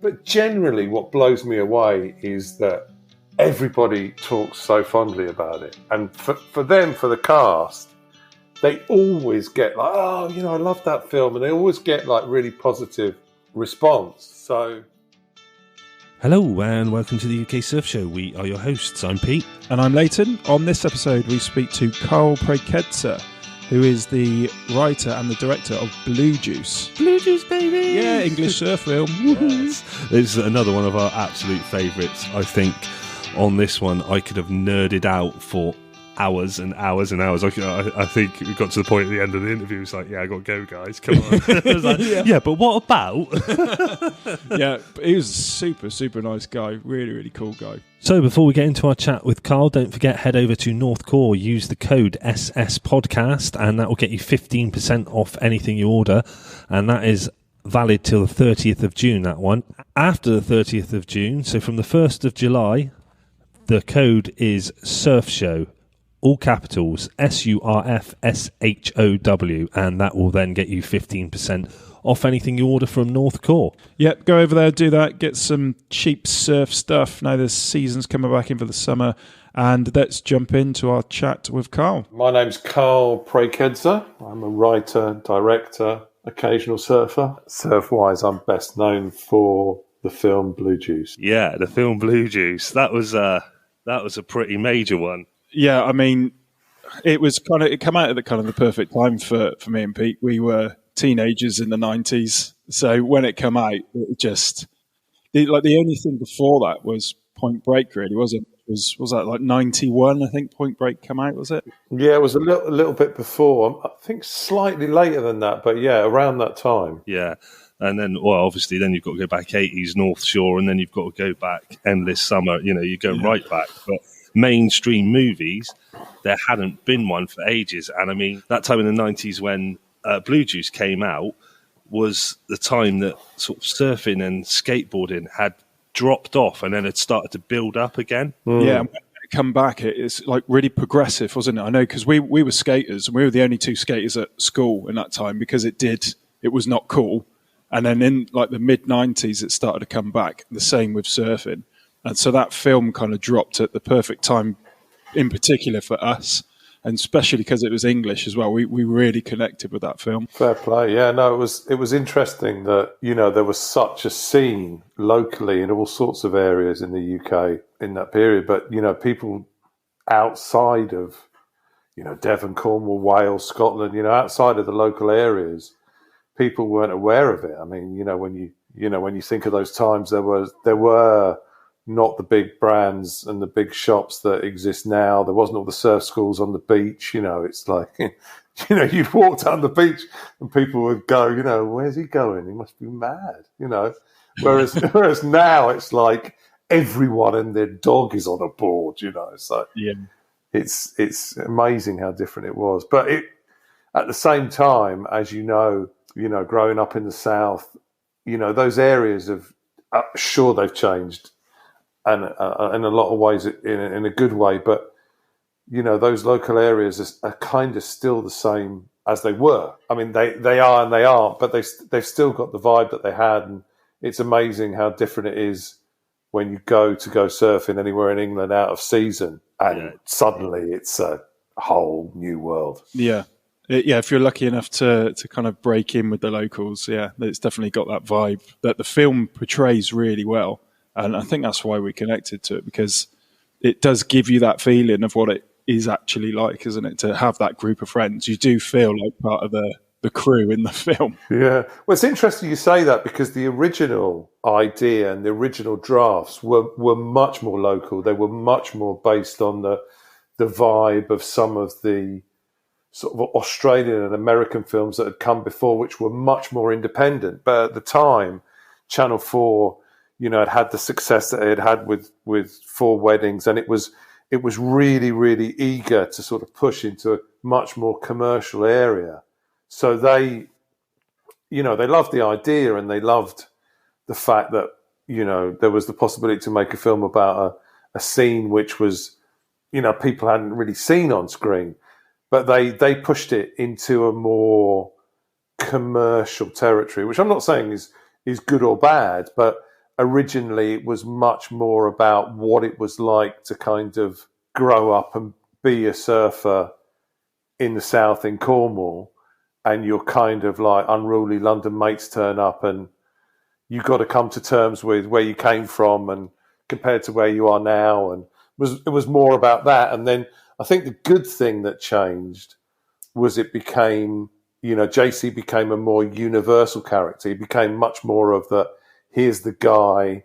But generally, what blows me away is that everybody talks so fondly about it. And for them, for the cast, they always get like, oh, I love that film. And they always get like really positive response. So... Hello and welcome to the UK Surf Show. We are your hosts. I'm Pete. And I'm Leighton. On this episode, we speak to Carl Prechezer, who is the writer and the director of Blue Juice. Blue Juice, baby! Yeah, English surf film. Yes. This is another one of our absolute favourites. I think on this one, I could have nerded out for hours and hours and hours. I think we got to the point at the end of the interview. It's like, yeah, I got to go, guys. Come on. I was like, yeah, but what about? Yeah, he was a super, super nice guy. Really, really cool guy. So before we get into our chat with Carl, don't forget, head over to North Core, use the code SSPodcast, and that will get you 15% off anything you order. And that is valid till the 30th of June, that one. After the 30th of June, so from the 1st of July, the code is SURFSHOW. All capitals, SURFSHOW, and that will then get you 15% off anything you order from North Core. Yep, go over there, do that, get some cheap surf stuff. Now the season's coming back in for the summer, and let's jump into our chat with Carl. My name's Carl Prechezer. I'm a writer, director, occasional surfer. Surf-wise, I'm best known for the film Blue Juice. Yeah, the film Blue Juice. That was a pretty major one. Yeah, I mean, it came out at the perfect time for me and Pete. We were teenagers in the 90s, so when it came out, it just the only thing before that was Point Break, really, wasn't it? Was that like 91? I think Point Break came out, was it? Yeah, it was a little bit before. I think slightly later than that, but yeah, around that time. Yeah. And then, well, obviously, then you've got to go back 80s North Shore, and then you've got to go back Endless Summer. You're going right back. But mainstream movies, there hadn't been one for ages. And I mean, that time in the 90s when Blue Juice came out was the time that sort of surfing and skateboarding had dropped off and then had started to build up again. Yeah, and when it come back, it's like really progressive, wasn't it? I know, because we were skaters, and we were the only two skaters at school in that time because it was not cool. And then in like the mid-90s, it started to come back. The same with surfing. And so that film kind of dropped at the perfect time, in particular for us, and especially because it was English as well. We really connected with that film. Fair play. Yeah, no, it was interesting that, there was such a scene locally in all sorts of areas in the UK in that period. But, people outside of, Devon, Cornwall, Wales, Scotland, outside of the local areas, people weren't aware of it. I mean, when you think of those times, there were not the big brands and the big shops that exist now. There wasn't all the surf schools on the beach. It's like, you'd walk down the beach and people would go, where's he going? He must be mad, Whereas now it's like everyone and their dog is on a board, So yeah, it's amazing how different it was. But at the same time, as growing up in the South, those areas have, sure, they've changed, and in a lot of ways, in a good way. But those local areas are kind of still the same as they were. I mean, they are and they aren't, but they've still got the vibe that they had, and it's amazing how different it is when you go surfing anywhere in England out of season, and suddenly it's a whole new world. Yeah. Yeah, if you're lucky enough to kind of break in with the locals, yeah, it's definitely got that vibe that the film portrays really well. And I think that's why we connected to it, because it does give you that feeling of what it is actually like, isn't it? To have that group of friends. You do feel like part of the crew in the film. Yeah. Well, it's interesting you say that, because the original idea and the original drafts were much more local. They were much more based on the vibe of some of the sort of Australian and American films that had come before, which were much more independent. But at the time, Channel 4, had the success that it had with Four Weddings, and it was really, really eager to sort of push into a much more commercial area. So they loved the idea, and they loved the fact that, there was the possibility to make a film about a scene which was, people hadn't really seen on screen. But they pushed it into a more commercial territory, which I'm not saying is good or bad, but originally it was much more about what it was like to kind of grow up and be a surfer in the south in Cornwall, and your kind of like unruly London mates turn up and you've got to come to terms with where you came from and compared to where you are now. And it was more about that. And then I think the good thing that changed was it became, JC became a more universal character. He became much more of the, here's the guy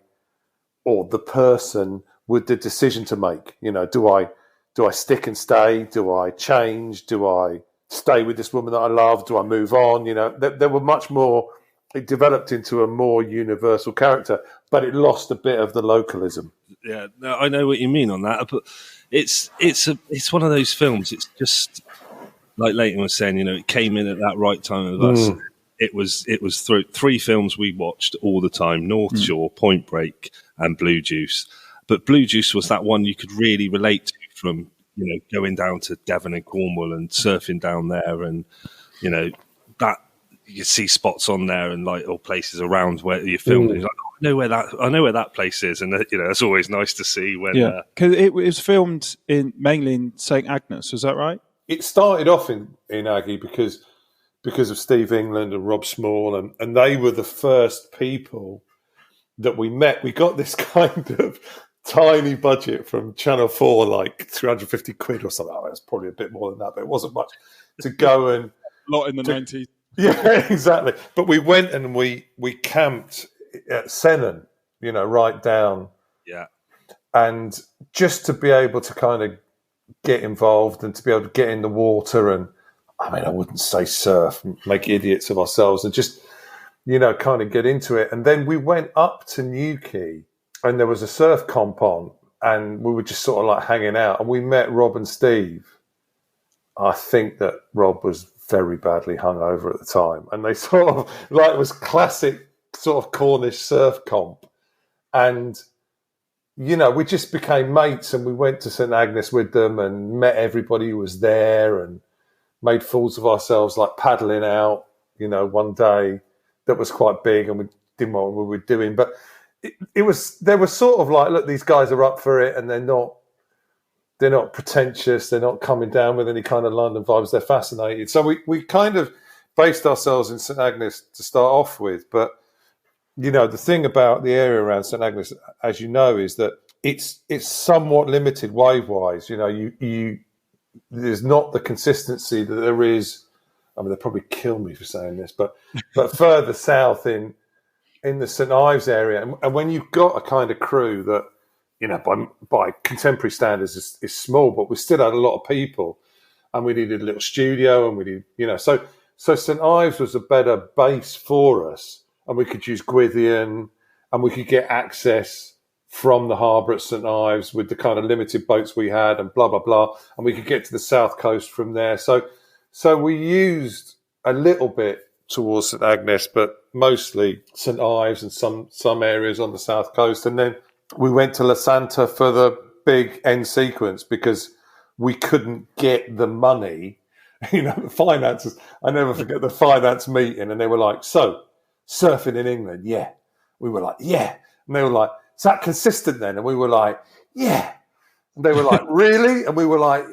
or the person with the decision to make. Do I stick and stay? Do I change? Do I stay with this woman that I love? Do I move on? There were much more. It developed into a more universal character, but it lost a bit of the localism. Yeah, no, I know what you mean on that, but it's one of those films. It's just like Leighton was saying. It came in at that right time of us. It was through 3 films we watched all the time: North Shore, Point Break, and Blue Juice. But Blue Juice was that one you could really relate to from going down to Devon and Cornwall and surfing down there, and that. You see spots on there and like all places around where you're filming. Like, I know where that place is, and it's always nice to see when. Yeah, because it was filmed mainly in St Agnes. Was that right? It started off in Aggie because of Steve England and Rob Small, and they were the first people that we met. We got this kind of tiny budget from Channel 4, like 350 quid or something. Oh, it was probably a bit more than that, but it wasn't much to go and a lot in the 90s. Yeah, exactly. But we went and we camped at Sennen, right down. Yeah. And just to be able to kind of get involved and to be able to get in the water and, I wouldn't say surf, make idiots of ourselves and just, kind of get into it. And then we went up to Newquay and there was a surf comp on and we were just sort of like hanging out and we met Rob and Steve. I think that Rob was very badly hungover at the time, and they sort of it was classic sort of Cornish surf comp, and we just became mates, and we went to St Agnes with them and met everybody who was there, and made fools of ourselves, like paddling out. One day that was quite big, and we didn't know what we were doing, but they were sort of like, look, these guys are up for it, and they're not pretentious. They're not coming down with any kind of London vibes. They're fascinated. So we kind of based ourselves in St Agnes to start off with. But, the thing about the area around St Agnes, as you know, is that it's somewhat limited wave-wise. There's not the consistency that there is. They'll probably kill me for saying this, but further south in the St Ives area. And when you've got a kind of crew that, by contemporary standards is small, but we still had a lot of people and we needed a little studio and we did, so St Ives was a better base for us and we could use Gwythian and we could get access from the harbour at St Ives with the kind of limited boats we had and blah, blah, blah. And we could get to the south coast from there. So we used a little bit towards St Agnes, but mostly St Ives and some areas on the south coast. And then we went to La Santa for the big end sequence because we couldn't get the money, the finances. I never forget the finance meeting and they were like, so surfing in England. Yeah. We were like, yeah. And they were like, is that consistent then? And we were like, yeah. And they were like, really? And we were like,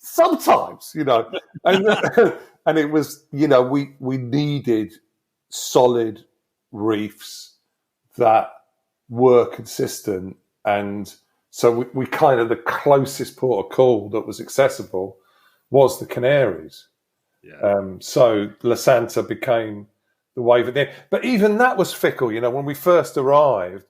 sometimes, and it was, we needed solid reefs that were consistent, and so we kind of the closest port of call that was accessible was the Canaries. Yeah. So La Santa became the wave at the end, but even that was fickle. When we first arrived,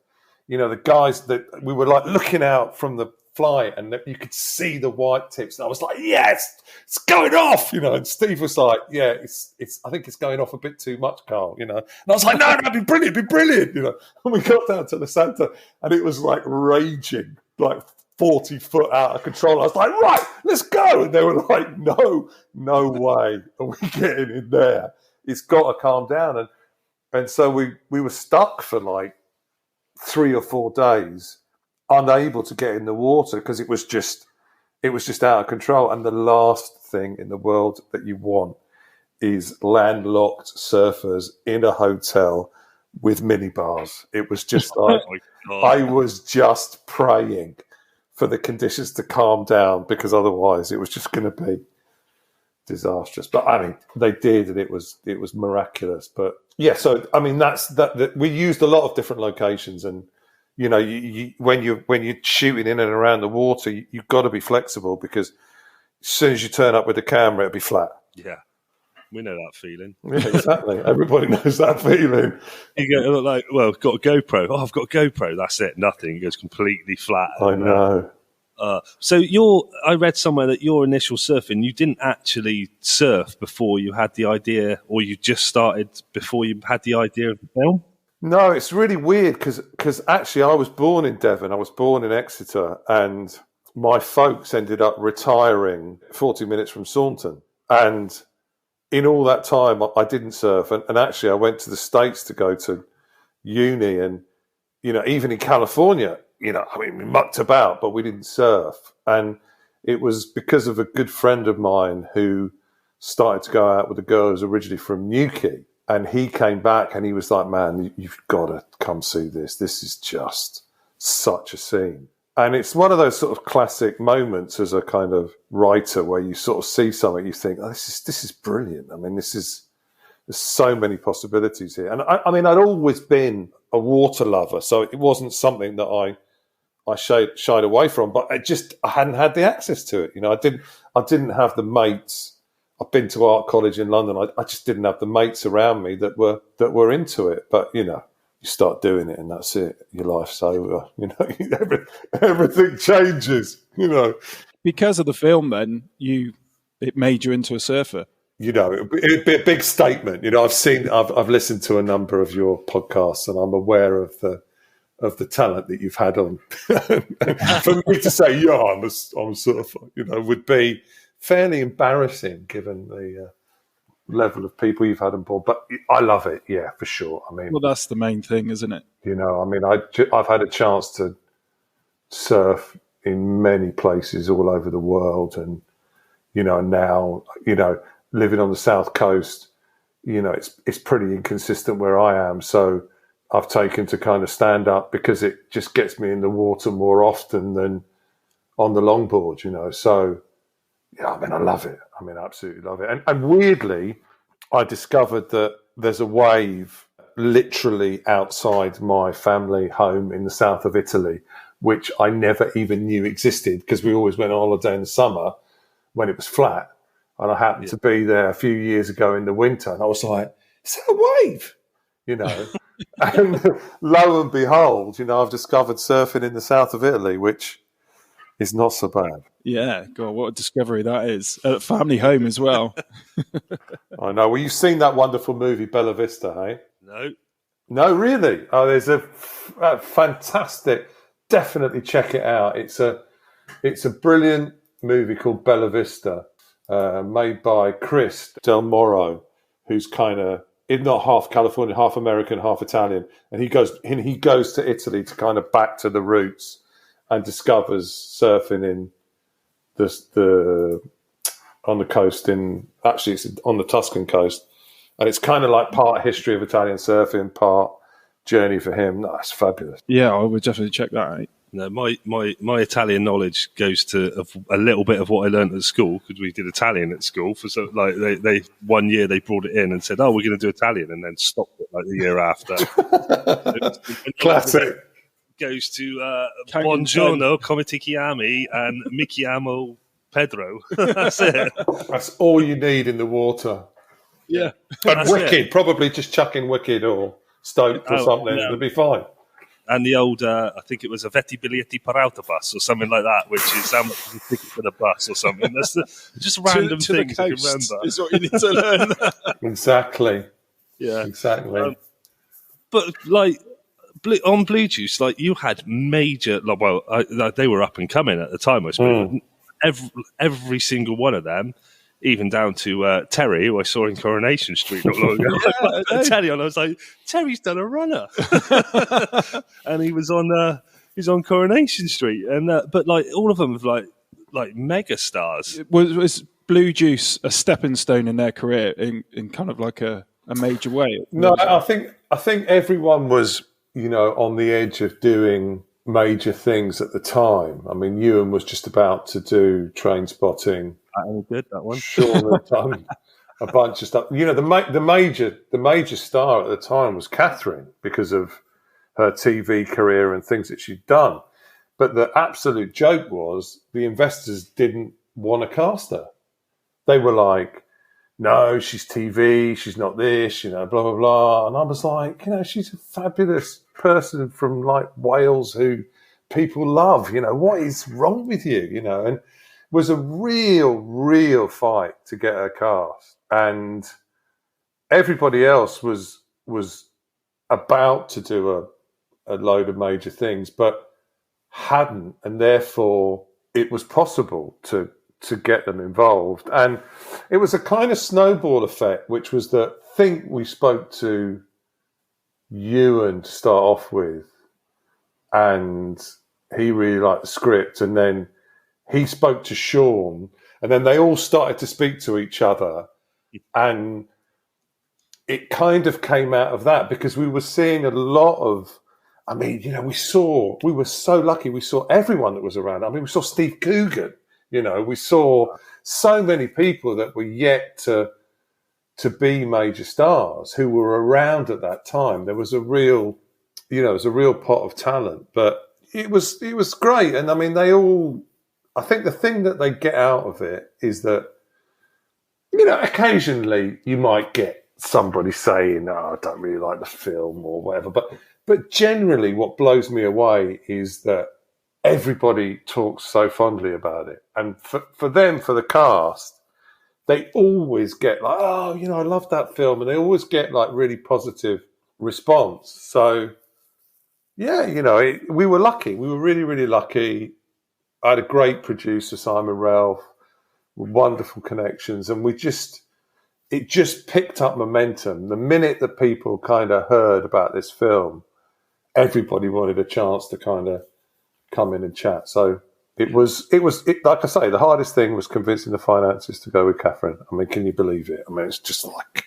the guys that we were like looking out from the flight, and you could see the white tips, and I was like, yes, it's going off, and Steve was like, yeah, it's I think it's going off a bit too much, Carl, and I was like, no, it'd be brilliant, and we got down to the Santa and it was like raging, like 40 foot out of control. I was like, right, let's go, and they were like, no way are we getting in there, it's got to calm down, and so we were stuck for like 3 or 4 days unable to get in the water because it was just out of control. And the last thing in the world that you want is landlocked surfers in a hotel with minibars. It was just like, Oh my God. I was just praying for the conditions to calm down, because otherwise it was just going to be disastrous. But I mean, they did, and it was miraculous. But yeah, so I mean, that's that we used a lot of different locations, and you know, when you're shooting in and around the water, you've got to be flexible, because as soon as you turn up with the camera, it'll be flat. Yeah, we know that feeling. Yeah, exactly. Everybody knows that feeling. You go like, well, got a GoPro. Oh, I've got a GoPro. That's it. Nothing. It goes completely flat. I know. So I read somewhere that your initial surfing, you didn't actually surf before you had the idea, or you just started before you had the idea of the film? No, it's really weird because actually I was born in Devon. I was born in Exeter, and my folks ended up retiring 40 minutes from Saunton. And in all that time, I didn't surf. And actually I went to the States to go to uni, and, you know, even in California, you know, I mean, we mucked about, but we didn't surf. And it was because of a good friend of mine who started to go out with a girl who was originally from Newquay. And he came back and he was like, man, you've got to come see this. This is just such a scene. And it's one of those sort of classic moments as a kind of writer where you sort of see something, you think, oh, this is brilliant. I mean, there's so many possibilities here. And I mean, I'd always been a water lover, so it wasn't something that I shied away from, but I hadn't had the access to it. You know, I didn't have the mates. I've been to art college in London. I just didn't have the mates around me that were into it. But, you know, you start doing it and that's it. Your life's over. You know, everything changes, you know. Because of the film, then, it made you into a surfer. You know, it'd be a big statement. You know, I've listened to a number of your podcasts, and I'm aware of the talent that you've had on. For me to say, yeah, I'm a surfer, you know, would be fairly embarrassing given the level of people you've had on board. But I love it, yeah, for sure. I mean, well, that's the main thing, isn't it? You know, I mean, I've had a chance to surf in many places all over the world, and you know, now, you know, living on the South Coast, you know, it's pretty inconsistent where I am. So I've taken to kind of stand up because it just gets me in the water more often than on the longboard, you know. So, yeah, I mean, I love it. I mean, I absolutely love it. And weirdly, I discovered that there's a wave literally outside my family home in the south of Italy, which I never even knew existed because we always went on holiday in the summer when it was flat. And I happened to be there a few years ago in the winter, and I was like, is that a wave? You know, and lo and behold, you know, I've discovered surfing in the south of Italy, which is not so bad. Yeah, God, what a discovery that is. At a family home as well. I know. Well, you've seen that wonderful movie, Bella Vista, hey? No. No, really? Oh, there's a fantastic, definitely check it out. It's a brilliant movie called Bella Vista, made by Chris Del Moro, who's kind of not half Californian, half American, half Italian, and he goes to Italy to kind of back to the roots and discovers surfing in on the coast it's on the Tuscan coast, and it's kind of like part history of Italian surfing, part journey for him. That's fabulous. Yeah, I would definitely check that out. No, my Italian knowledge goes to a little bit of what I learned at school, because we did Italian at school. For so like they 1 year they brought it in and said, "Oh, we're going to do Italian," and then stopped it like the year after. Classic. Goes to Buongiorno, come ti chiami, and mi chiamo Pedro. That's it. That's all you need in the water. Yeah, but Wicked, probably just chuck in Wicked or Stoked or something. Yeah. It'll be fine. And the old, I think it was a Vetti Biglietti per autobus or something like that, which is how much is a ticket for the bus or something. That's just random to things the you coast can remember. is what you need to learn. Exactly. Yeah, exactly. But like on Blue Juice, like you had major. They were up and coming at the time. I suppose every single one of them. Even down to Terry, who I saw in Coronation Street not long ago. I tell you, and I was like, Terry's done a runner, and he was on Coronation Street, and but like all of them have like mega stars. Was Blue Juice a stepping stone in their career in kind of like a major way? No, I think I think everyone was, on the edge of doing major things at the time. I mean, Ewan was just about to do Train Spotting. That was good, that one. Sean had done a bunch of stuff. The major star at the time was Catherine because of her TV career and things that she'd done. But the absolute joke was the investors didn't want to cast her. They were like, no, she's TV, she's not this, blah, blah, blah. And I was like, she's a fabulous person from like Wales who people love, what is wrong with you, and it was a real fight to get her cast. And everybody else was about to do a load of major things, but hadn't, and therefore it was possible to get them involved. And it was a kind of snowball effect, which was that I think we spoke to Ewan to start off with, and he really liked the script, and then he spoke to Sean, and then they all started to speak to each other, and it kind of came out of that because we were seeing a lot of, we were so lucky, we saw everyone that was around. We saw Steve Coogan. We saw so many people that were yet to be major stars who were around at that time. There was a real pot of talent, but it was great. And I think the thing that they get out of it is that, occasionally you might get somebody saying, "Oh, I don't really like the film" or whatever. But generally what blows me away is that everybody talks so fondly about it. And for the cast, they always get like, "Oh, I love that film." And they always get like really positive response. So, yeah, we were lucky. We were really, really lucky. I had a great producer, Simon Ralph, wonderful connections. And it just picked up momentum. The minute that people kind of heard about this film, everybody wanted a chance to kind of come in and chat. So it was like I say, the hardest thing was convincing the finances to go with Catherine. Can you believe it? It's just like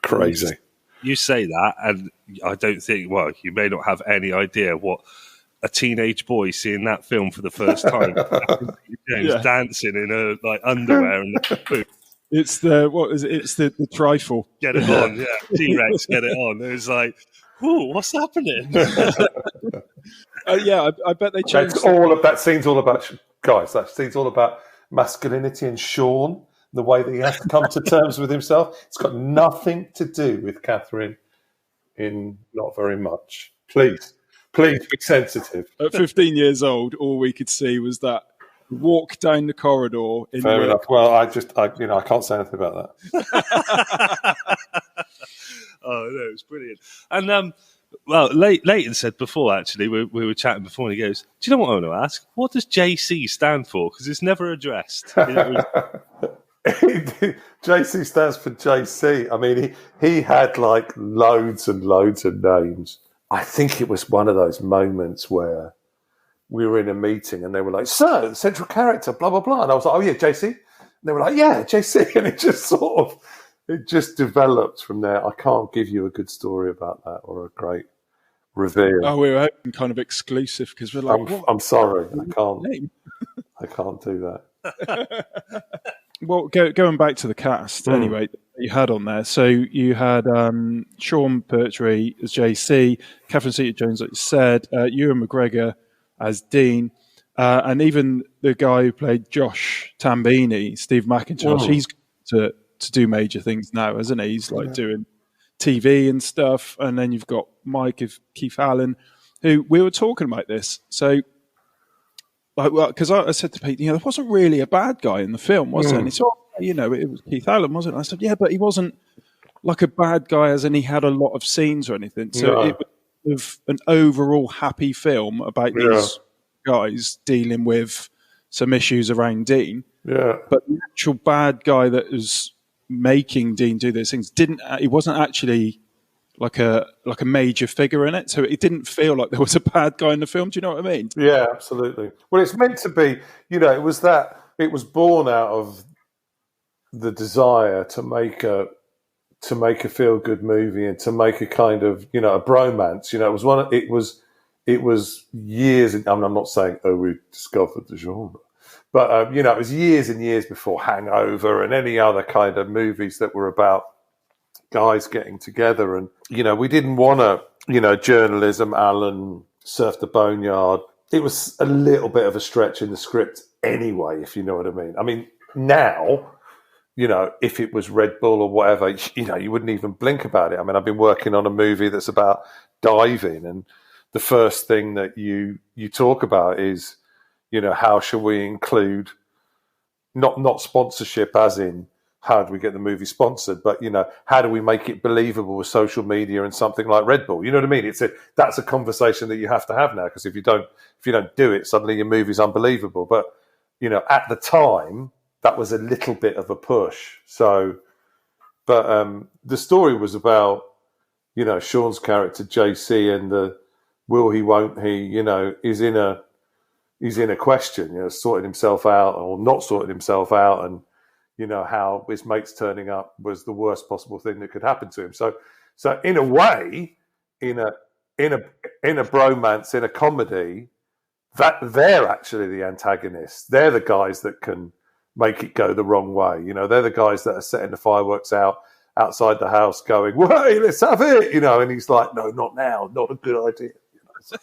crazy. You say that, and I don't think, you may not have any idea what a teenage boy seeing that film for the first time, dancing in a like underwear and the boot. It's the trifle. Get it on, yeah. T-Rex, get it on. It was like, ooh, what's happening? I bet they changed. That scene's all about, guys, that scene's all about masculinity and Sean, the way that he has to come to terms with himself. It's got nothing to do with Catherine in Not Very Much. Please be sensitive. At 15 years old, all we could see was that walk down the corridor. Fair enough. Well, I can't say anything about that. Oh, no, it's brilliant. And, Leighton said before, actually, we were chatting before, and he goes, "Do you know what I want to ask? What does JC stand for? Because it's never addressed." JC stands for JC. He had like loads and loads of names. I think it was one of those moments where we were in a meeting and they were like, "So, the central character, blah, blah, blah." And I was like, "Oh, yeah, JC." And they were like, "Yeah, JC." And it just developed from there. I can't give you a good story about that or a great reveal. Oh, we were hoping kind of exclusive because we're like, I'm sorry, I can't do that. Well, going back to the cast anyway, you had on there. So you had Sean Pertwee as JC, Catherine Zeta-Jones, like you said, Ewan McGregor as Dean, and even the guy who played Josh Tambini, Steve McIntosh. He's to do major things now, hasn't he? He's like doing TV and stuff. And then you've got Keith Allen, who we were talking about this. So, because I said to Pete, there wasn't really a bad guy in the film, was there? And he said, it was Keith Allen, wasn't it? And I said, yeah, but he wasn't like a bad guy as in he had a lot of scenes or anything. So it was an overall happy film about these guys dealing with some issues around Dean. Yeah. But the actual bad guy that was making Dean do those things he wasn't actually like a major figure in it, so it didn't feel like there was a bad guy in the film. Do you know what I mean? Yeah, absolutely. Well, it's meant to be, it was born out of the desire to make a to make a feel good movie and to make a kind of, you know, a bromance. You know, it was years. I'm not saying, oh, we discovered the genre, but you know, it was years and years before Hangover and any other kind of movies that were about guys getting together. And you know, we didn't want to, you know, journalism, Alan, Surf the Boneyard. It was a little bit of a stretch in the script anyway, if you know what I mean. I mean, now, you know, if it was Red Bull or whatever, you know, you wouldn't even blink about it. I mean, I've been working on a movie that's about diving, and the first thing that you talk about is, you know, how shall we include not sponsorship as in how do we get the movie sponsored, but, you know, how do we make it believable with social media and something like Red Bull? You know what I mean? That's a conversation that you have to have now, because if you don't do it, suddenly your movie's unbelievable. But, you know, at the time, that was a little bit of a push. So, but the story was about, you know, Sean's character JC and the will he, won't he, you know, he's in a question, you know, sorting himself out or not sorting himself out, and you know how his mates turning up was the worst possible thing that could happen to him. So in a way, in a bromance, in a comedy, that they're actually the antagonists. They're the guys that can make it go the wrong way. You know, they're the guys that are setting the fireworks outside the house, going, "Hey, let's have it!" You know, and he's like, "No, not now. Not a good idea." You know?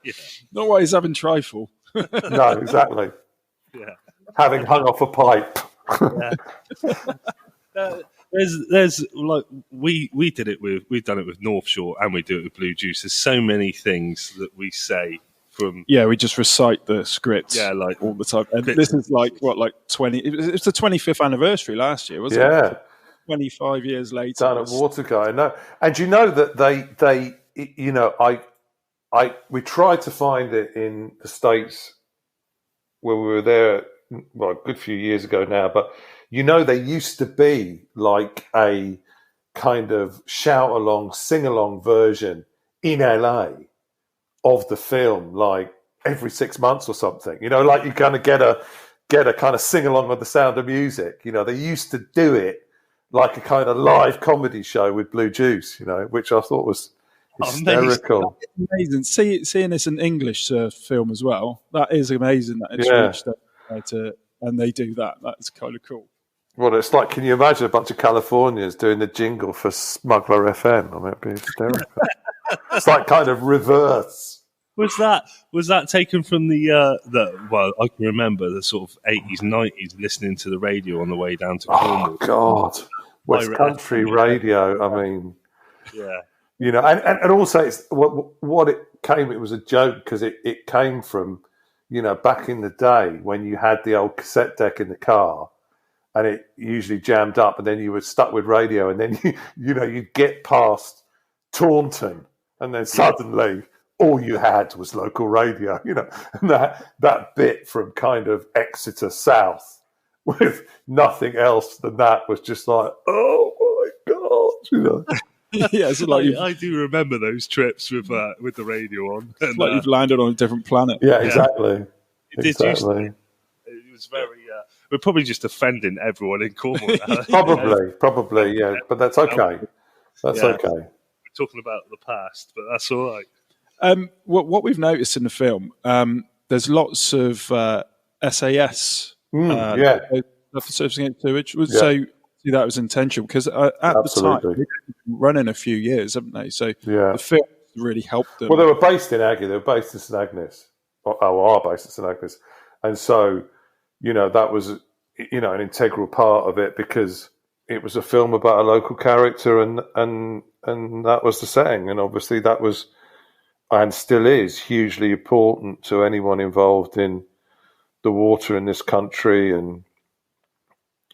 Yeah. Not why he's having trifle. No, exactly. Yeah. Having hung off a pipe. Yeah. There's like we've done it with North Shore, and we do it with Blue Juice. There's so many things that we say from. Yeah, we just recite the scripts. Yeah, like all the time. And this is like 20. It's the 25th anniversary last year, wasn't it? Yeah. 25 years later. Down at Waterguy, no. And you know that they you know, we tried to find it in the States where we were there, well, a good few years ago now, but you know, there used to be like a kind of shout along, sing along version in LA of the film, like every 6 months or something. You know, like you kind of get a kind of sing along with The Sound of Music. You know, they used to do it like a kind of live comedy show with Blue Juice, you know, which I thought was hysterical. Amazing. Seeing this in English film as well, that is amazing that it's reached and they do that. That's kind of cool. Well, it's like, can you imagine a bunch of Californians doing the jingle for Smuggler FM? I mean, it'd be hysterical. It's like kind of reverse. Was that taken from the well, I can remember the sort of 80s, 90s, listening to the radio on the way down to Cornwall. Oh, God. West Country radio, I mean. Yeah. You know, and also it's what it was a joke, because it came from, you know, back in the day when you had the old cassette deck in the car and it usually jammed up, and then you were stuck with radio, and then you'd get past Taunton, and then suddenly all you had was local radio, you know, and that bit from kind of Exeter south with nothing else than that was just like, oh my God, you know. Yeah, it's like I do remember those trips with the radio on. It's like you've landed on a different planet. Yeah, exactly. It was very. We're probably just offending everyone in Cornwall. Probably, yeah. But that's okay. That's okay. We're talking about the past, but that's all right. What we've noticed in the film, there's lots of SAS. Surfacing against sewage. So that was intentional, because at the time they've been running a few years, haven't they? So the film really helped them. Well, they were based in Aggie. They were based in St Agnes, are based in St Agnes, and so, you know, that was, you know, an integral part of it, because it was a film about a local character, and that was the setting, and obviously that was, and still is, hugely important to anyone involved in the water in this country. And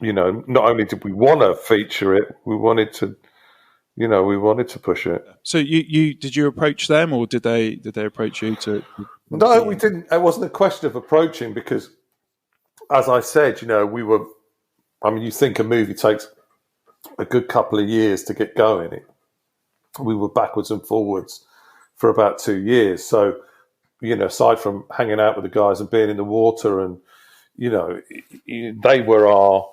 you know, not only did we want to feature it, we wanted to push it. So you did you approach them, or did they approach you to? No, we didn't. It wasn't a question of approaching, because, as I said, you know, you think a movie takes a good couple of years to get going. We were backwards and forwards for about 2 years. So, you know, aside from hanging out with the guys and being in the water, and, you know, they were our,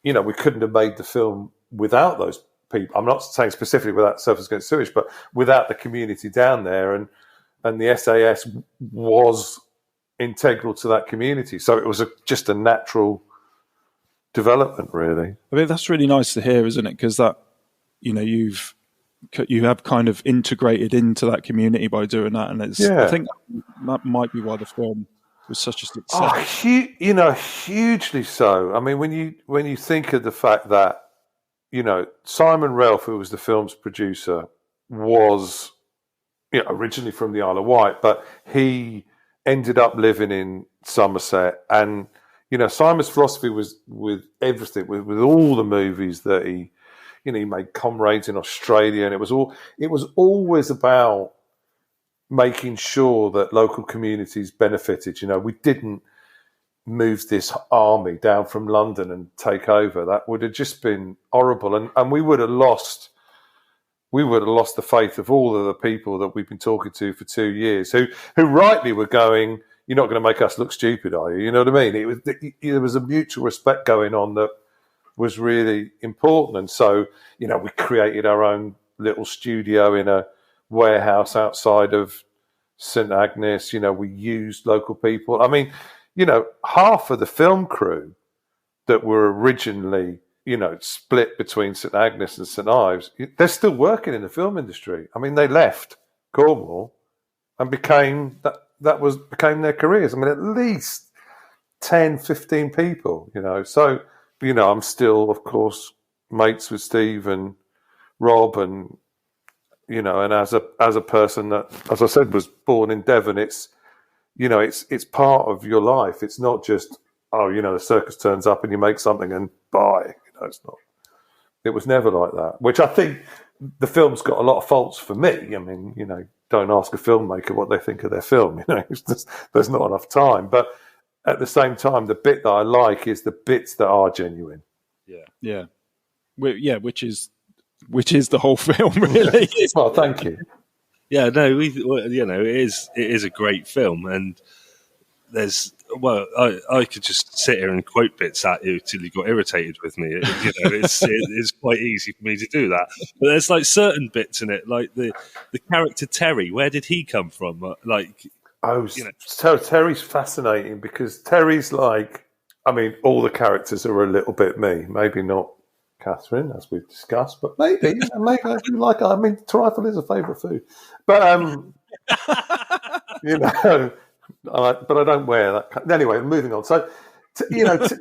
you know, we couldn't have made the film without those people. I'm not saying specifically without Surfers Against Sewage, but without the community down there, and the SAS was integral to that community. So it was just a natural development, really. I mean, that's really nice to hear, isn't it? Because that, you have kind of integrated into that community by doing that, and I think that might be why the film was such a success. Oh, hugely so. I mean, when you think of the fact that, Simon Ralph, who was the film's producer, was originally from the Isle of Wight, but he ended up living in Somerset. And, Simon's philosophy was with everything, with all the movies that he made Comrades in Australia, and it was always about making sure that local communities benefited. We didn't move this army down from London and take over. That would have just been horrible, and we would have lost the faith of all of the people that we've been talking to for 2 years, who rightly were going, "You're not going to make us look stupid, are you?" You know what I mean? There was a mutual respect going on that was really important, and so we created our own little studio in a warehouse outside of St Agnes. We used local people. I mean, half of the film crew that were originally, split between St Agnes and St Ives, they're still working in the film industry. I mean, they left Cornwall and became their careers. I mean, at least 10, 15 people, So, I'm still, of course, mates with Steve and Rob, and and as a person that, as I said, was born in Devon, it's part of your life. It's not just, the circus turns up and you make something and bye. It's not. It was never like that, which I think the film's got a lot of faults for me. I mean, don't ask a filmmaker what they think of their film. There's not enough time. But at the same time, the bit that I like is the bits that are genuine. Yeah. Which is the whole film, really. Well, thank you. Yeah, no, it is a great film, and I could just sit here and quote bits at you till you got irritated with me. It's quite easy for me to do that. But there's like certain bits in it, like the character Terry. Where did he come from? Terry's fascinating because Terry's like, I mean, all the characters are a little bit me. Maybe not Catherine, as we've discussed, but maybe I do like. I mean, trifle is a favourite food, but but I don't wear that. Anyway, moving on. So,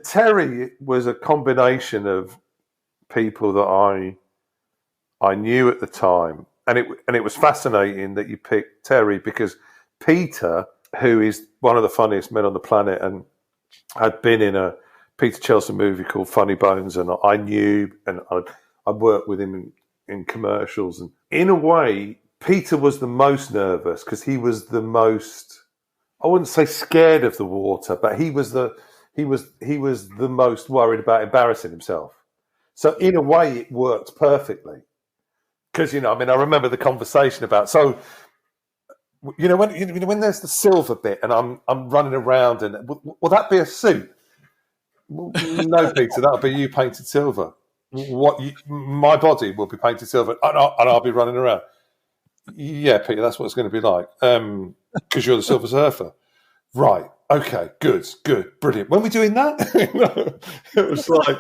Terry was a combination of people that I knew at the time, and it was fascinating that you picked Terry because Peter, who is one of the funniest men on the planet, and had been in a Peter Chelson movie called Funny Bones, and I knew, and I'd worked with him in commercials, and in a way, Peter was the most nervous because he was the most, I wouldn't say scared of the water, but he was the most worried about embarrassing himself. So in a way, it worked perfectly because I remember the conversation about when there's the silver bit and I'm running around and will that be a suit? No, Peter, that'll be you painted silver. My body will be painted silver, and I'll be running around. Yeah, Peter, that's what it's going to be like. Because you're the Silver Surfer, right? Okay, good, brilliant. When are we doing that? It was like,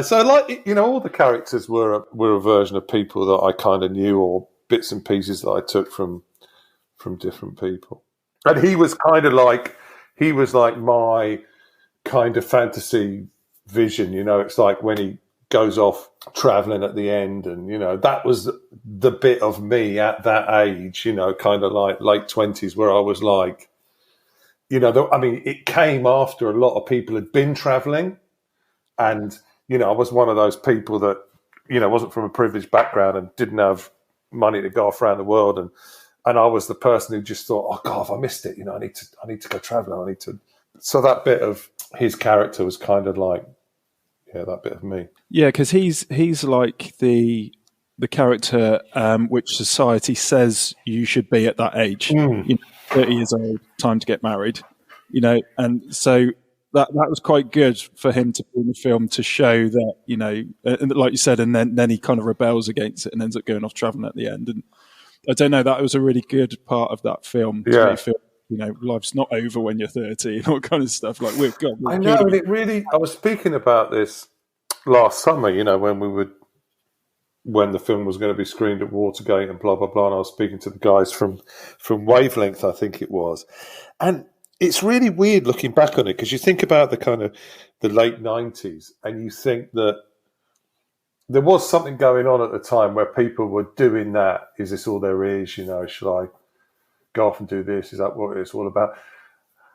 so like all the characters were a version of people that I kind of knew, or bits and pieces that I took from different people, and he was like my kind of fantasy vision, it's like when he goes off traveling at the end, and that was the bit of me at that age, kind of like late 20s, where I was like, it came after a lot of people had been traveling, and I was one of those people that wasn't from a privileged background and didn't have money to go off around the world, and I was the person who just thought, oh God, I missed it. I need to go traveling. So that bit of his character was kind of like, that bit of me. Yeah, because he's like the character which society says you should be at that age. 30 years old, time to get married. And so that was quite good for him to be in the film to show that, you know, like you said, and then he kind of rebels against it and ends up going off traveling at the end. And I don't know, that was a really good part of that film to make feel, you know, life's not over when you're 30 and all kind of stuff. Like, we're I know, and it really. I was speaking about this last summer. You know, when the film was going to be screened at Watergate and blah blah blah. And I was speaking to the guys from Wavelength, I think it was, and it's really weird looking back on it because you think about the kind of the late 90s and you think that there was something going on at the time where people were doing that. Is this all there is? You know, should I go off and do this? Is that what it's all about?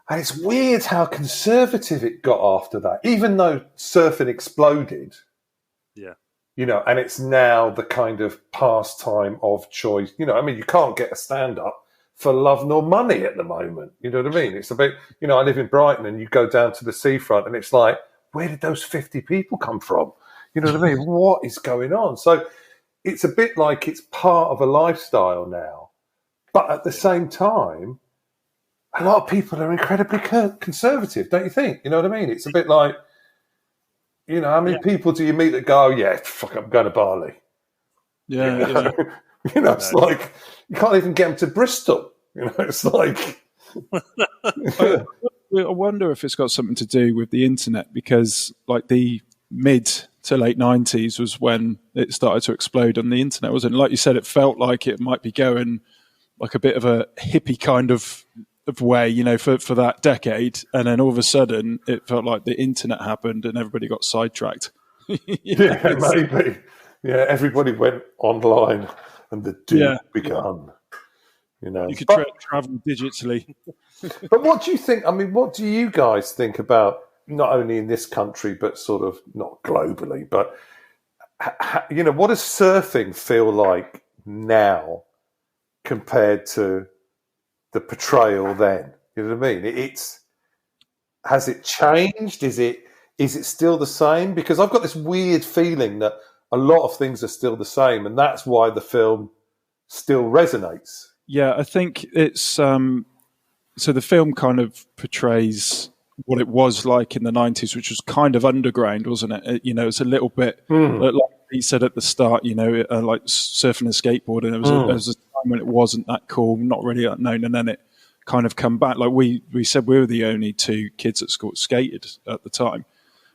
And it's weird how conservative it got after that, even though surfing exploded. Yeah. You know, and it's now the kind of pastime of choice. You know, I mean, you can't get a stand-up for love nor money at the moment. You know what I mean? It's a bit, you know, I live in Brighton and you go down to the seafront and it's like, where did those 50 people come from? You know what I mean? What is going on? So it's a bit like it's part of a lifestyle now. But at the same time, a lot of people are incredibly conservative, don't you think? You know what I mean? It's a bit like, you know, how many people do you meet that go, oh, yeah, fuck, I'm going to Bali? Yeah, you know? yeah. You know, it's like, you can't even get them to Bristol. You know, it's like... I wonder if it's got something to do with the internet, because like the mid to late 90s was when it started to explode on the internet, wasn't it? Like you said, it felt like it might be going like a bit of a hippie kind of way, you know, for that decade. And then all of a sudden it felt like the internet happened and everybody got sidetracked. Yeah, maybe. Yeah, everybody went online and the doom begun. You know, you could travel digitally. But what do you think? I mean, what do you guys think about, not only in this country, but sort of not globally, but, you know, what does surfing feel like now compared to the portrayal then? You know what I mean? Has it changed? Is it still the same? Because I've got this weird feeling that a lot of things are still the same, and that's why the film still resonates. Yeah, I think it's so the film kind of portrays what it was like in the 90s, which was kind of underground, wasn't it? You know, it's a little bit like he said at the start, you know, like surfing and skateboarding. There was a time when it wasn't that cool, not really that known, and then it kind of come back. Like we said, we were the only two kids at school that skated at the time.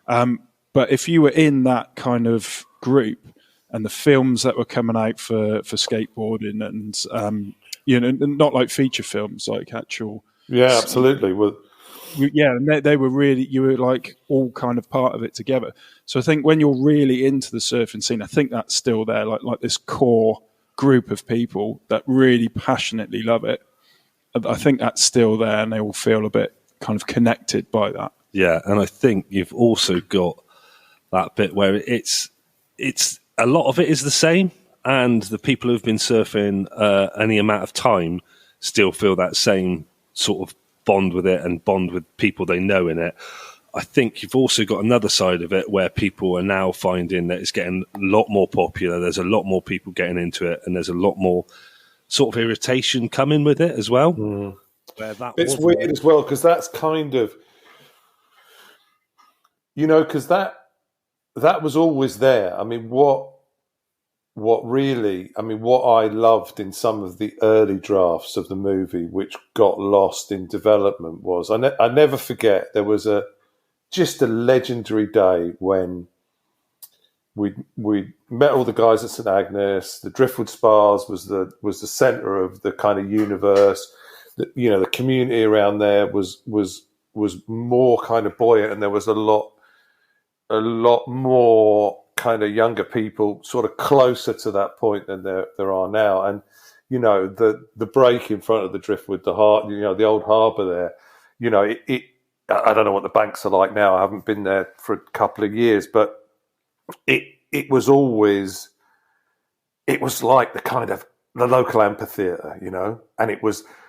But if you were in that kind of group and the films that were coming out for skateboarding and, you know, not like feature films, like actual. Yeah, absolutely. Well, yeah, and they were really, you were like all kind of part of it together. So I think when you're really into the surfing scene, I think that's still there, like this core group of people that really passionately love it. I think that's still there, and they all feel a bit kind of connected by that. Yeah, and I think you've also got that bit where it's a lot of it is the same, and the people who've been surfing any amount of time still feel that same sort of bond with it and bond with people they know in it. I think you've also got another side of it where people are now finding that it's getting a lot more popular. There's a lot more people getting into it, and there's a lot more sort of irritation coming with it as well. Where it's weird as well, because that's kind of, you know, because that was always there. I mean, what I loved in some of the early drafts of the movie, which got lost in development, was I never forget, there was just a legendary day when we met all the guys at St Agnes. The Driftwood Spas was the centre of the kind of universe. You know, the community around there was more kind of buoyant, and there was a lot more kind of younger people sort of closer to that point than there are now. And, you know, the break in front of the Driftwood, the old harbour there, you know, I don't know what the banks are like now. I haven't been there for a couple of years, but it was like the kind of the local amphitheatre, you know. And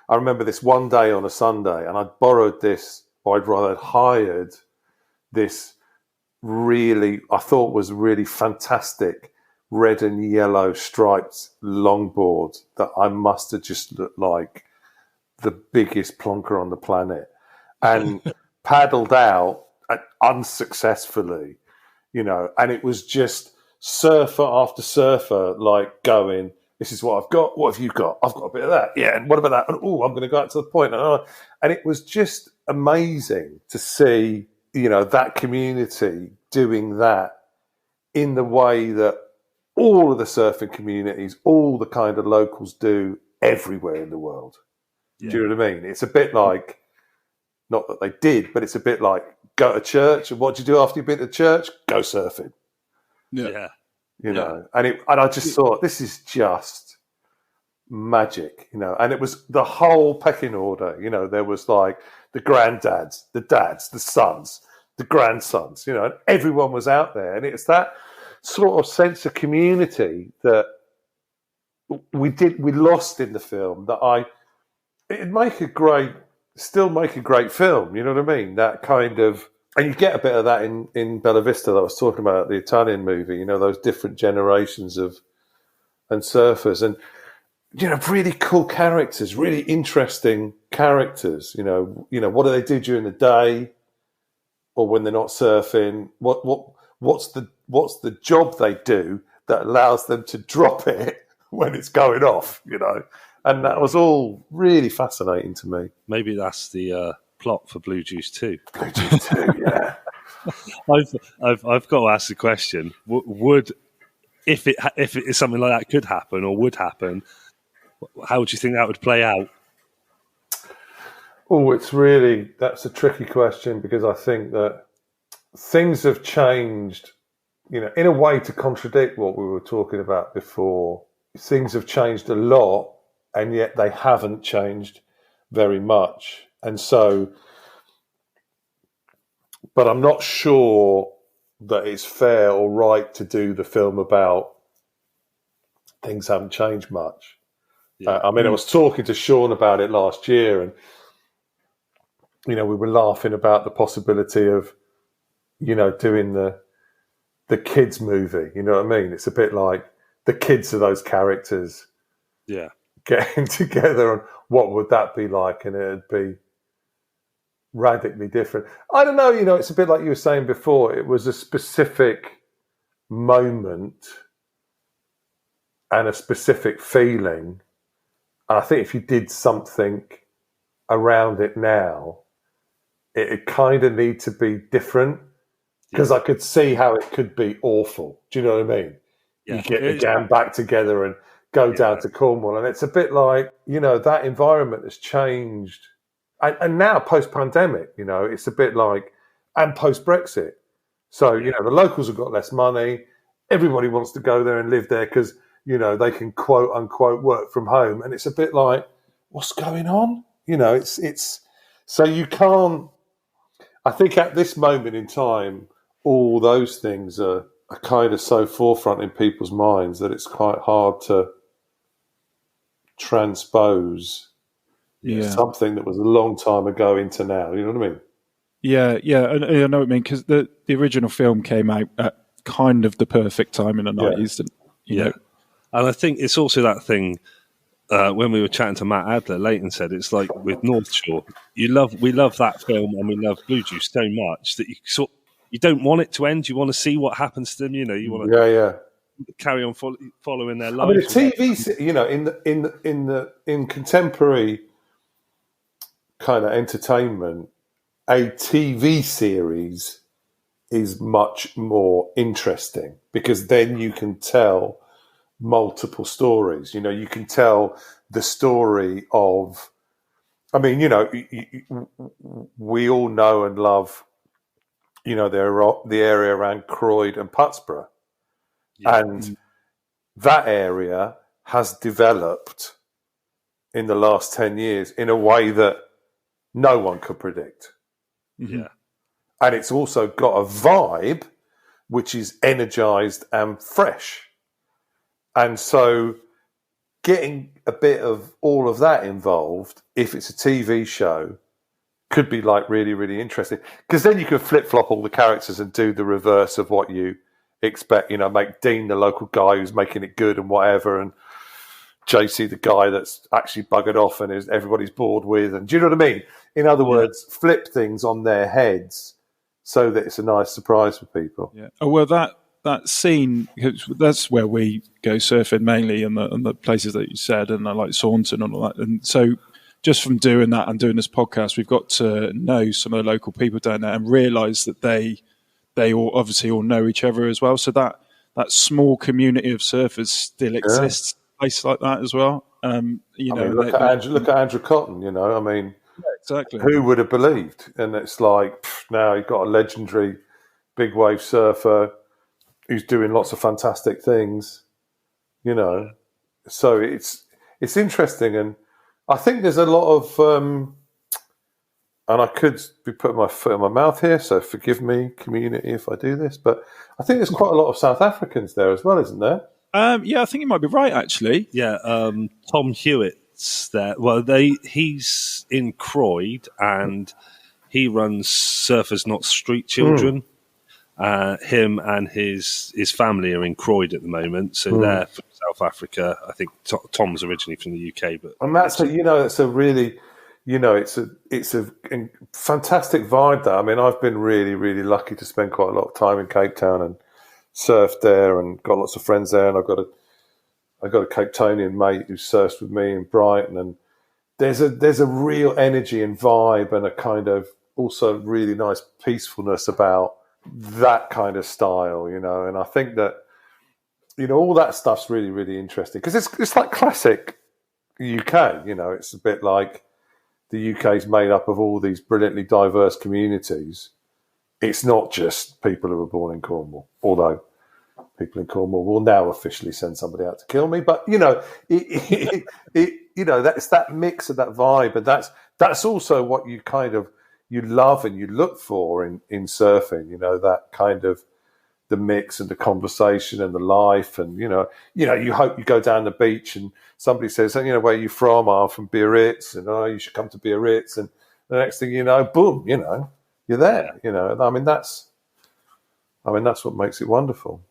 I remember this one day on a Sunday, and I'd hired this I thought was really fantastic red and yellow striped longboard that I must have just looked like the biggest plonker on the planet, and paddled out unsuccessfully, and it was just surfer after surfer, like going, this is what I've got. What have you got? I've got a bit of that. Yeah. And what about that? And, I'm going to go out to the point. And it was just amazing to see, that community doing that in the way that all of the surfing communities, all the kind of locals do everywhere in the world. Yeah. Do you know what I mean? It's a bit like, not that they did, but it's a bit like go to church. And what do you do after you've been to church? Go surfing. Yeah. And I just thought, this is just magic, and it was the whole pecking order. There was like the granddads, the dads, the sons, the grandsons, and everyone was out there. And it's that sort of sense of community that we lost in the film that still make a great film. You know what I mean? That kind of, and you get a bit of that in Bella Vista that I was talking about, the Italian movie, those different generations and surfers and, really cool characters, really interesting characters, what do they do during the day or when they're not surfing? What's the job they do that allows them to drop it when it's going off, And that was all really fascinating to me. Maybe that's the plot for Blue Juice 2. Blue Juice 2, yeah. I've got to ask the question: would if it something like that could happen or would happen, how would you think that would play out? Oh, that's a tricky question because I think that things have changed, in a way to contradict what we were talking about before. Things have changed a lot, and yet they haven't changed very much. And so, but I'm not sure that it's fair or right to do the film about things haven't changed much. Yeah. I was talking to Sean about it last year, and, we were laughing about the possibility of, doing the kids movie. You know what I mean? It's a bit like the kids of those characters. Yeah. Getting together, and what would that be like? And it'd be radically different. I don't know, it's a bit like you were saying before. It was a specific moment and a specific feeling. And I think if you did something around it now, it kind of need to be different because I could see how it could be awful. Do you know what I mean? Yeah. You get the gang back together and go down to Cornwall, and it's a bit like, that environment has changed. And now post-pandemic, it's a bit like, and post-Brexit. So, the locals have got less money. Everybody wants to go there and live there because, they can quote unquote work from home. And it's a bit like, what's going on? It's so you can't, I think at this moment in time, all those things are kind of so forefront in people's minds that it's quite hard to transpose something that was a long time ago into now. You know what I mean? Yeah, and I know what I mean, because the original film came out at kind of the perfect time in the 90s. And, you know. And I think it's also that thing, when we were chatting to Matt Adler, Leighton said, it's like with North Shore, we love that film and we love Blue Juice so much that you don't want it to end. You want to see what happens to them. You want to carry on following their lives. I mean, the TV, in contemporary kind of entertainment, a TV series is much more interesting because then you can tell multiple stories. You can tell the story of, I mean, we all know and love, the area around Croyd and Putsborough. Yeah. And that area has developed in the last 10 years in a way that no one could predict. Yeah. And it's also got a vibe which is energized and fresh. And so getting a bit of all of that involved, if it's a TV show, could be like really, really interesting. Because then you can flip-flop all the characters and do the reverse of what you expect. Make Dean the local guy who's making it good and whatever, and JC the guy that's actually buggered off and everybody's bored with. And do you know what I mean? In other words, flip things on their heads so that it's a nice surprise for people. Yeah. Oh well, that scene, that's where we go surfing mainly, in the places that you said, and I like Saunton and all that. And so, just from doing that and doing this podcast, we've got to know some of the local people down there and realise that they all obviously all know each other as well. So that small community of surfers still exists in a place like that as well. Look at Andrew Cotton. Exactly. Who would have believed? And it's like, now you've got a legendary big wave surfer who's doing lots of fantastic things, So it's interesting, and I think there's a lot of, and I could be putting my foot in my mouth here, so forgive me, community, if I do this, but I think there's quite a lot of South Africans there as well, isn't there? Yeah, I think you might be right, actually. Yeah, Tom Hewitt's there. Well, he's in Croyd, and he runs Surfers Not Street Children. Him and his family are in Croyd at the moment, so they're from South Africa. I think Tom's originally from the UK, and that's it's a really, it's a fantastic vibe there. I mean, I've been really, really lucky to spend quite a lot of time in Cape Town and surfed there, and got lots of friends there. And I've got a Cape Townian mate who surfs with me in Brighton, and there's a real energy and vibe, and a kind of also really nice peacefulness about that kind of style, and I think that, all that stuff's really, really interesting, because it's like classic UK, it's a bit like the UK's made up of all these brilliantly diverse communities. It's not just people who were born in Cornwall, although people in Cornwall will now officially send somebody out to kill me, but that's that mix of that vibe, and that's also what you kind of you love and you look for in surfing, that kind of the mix and the conversation and the life, and you hope you go down the beach and somebody says, where are you from? I'm from Biarritz, and you should come to Biarritz, and the next thing you know, boom, you're there. That's what makes it wonderful.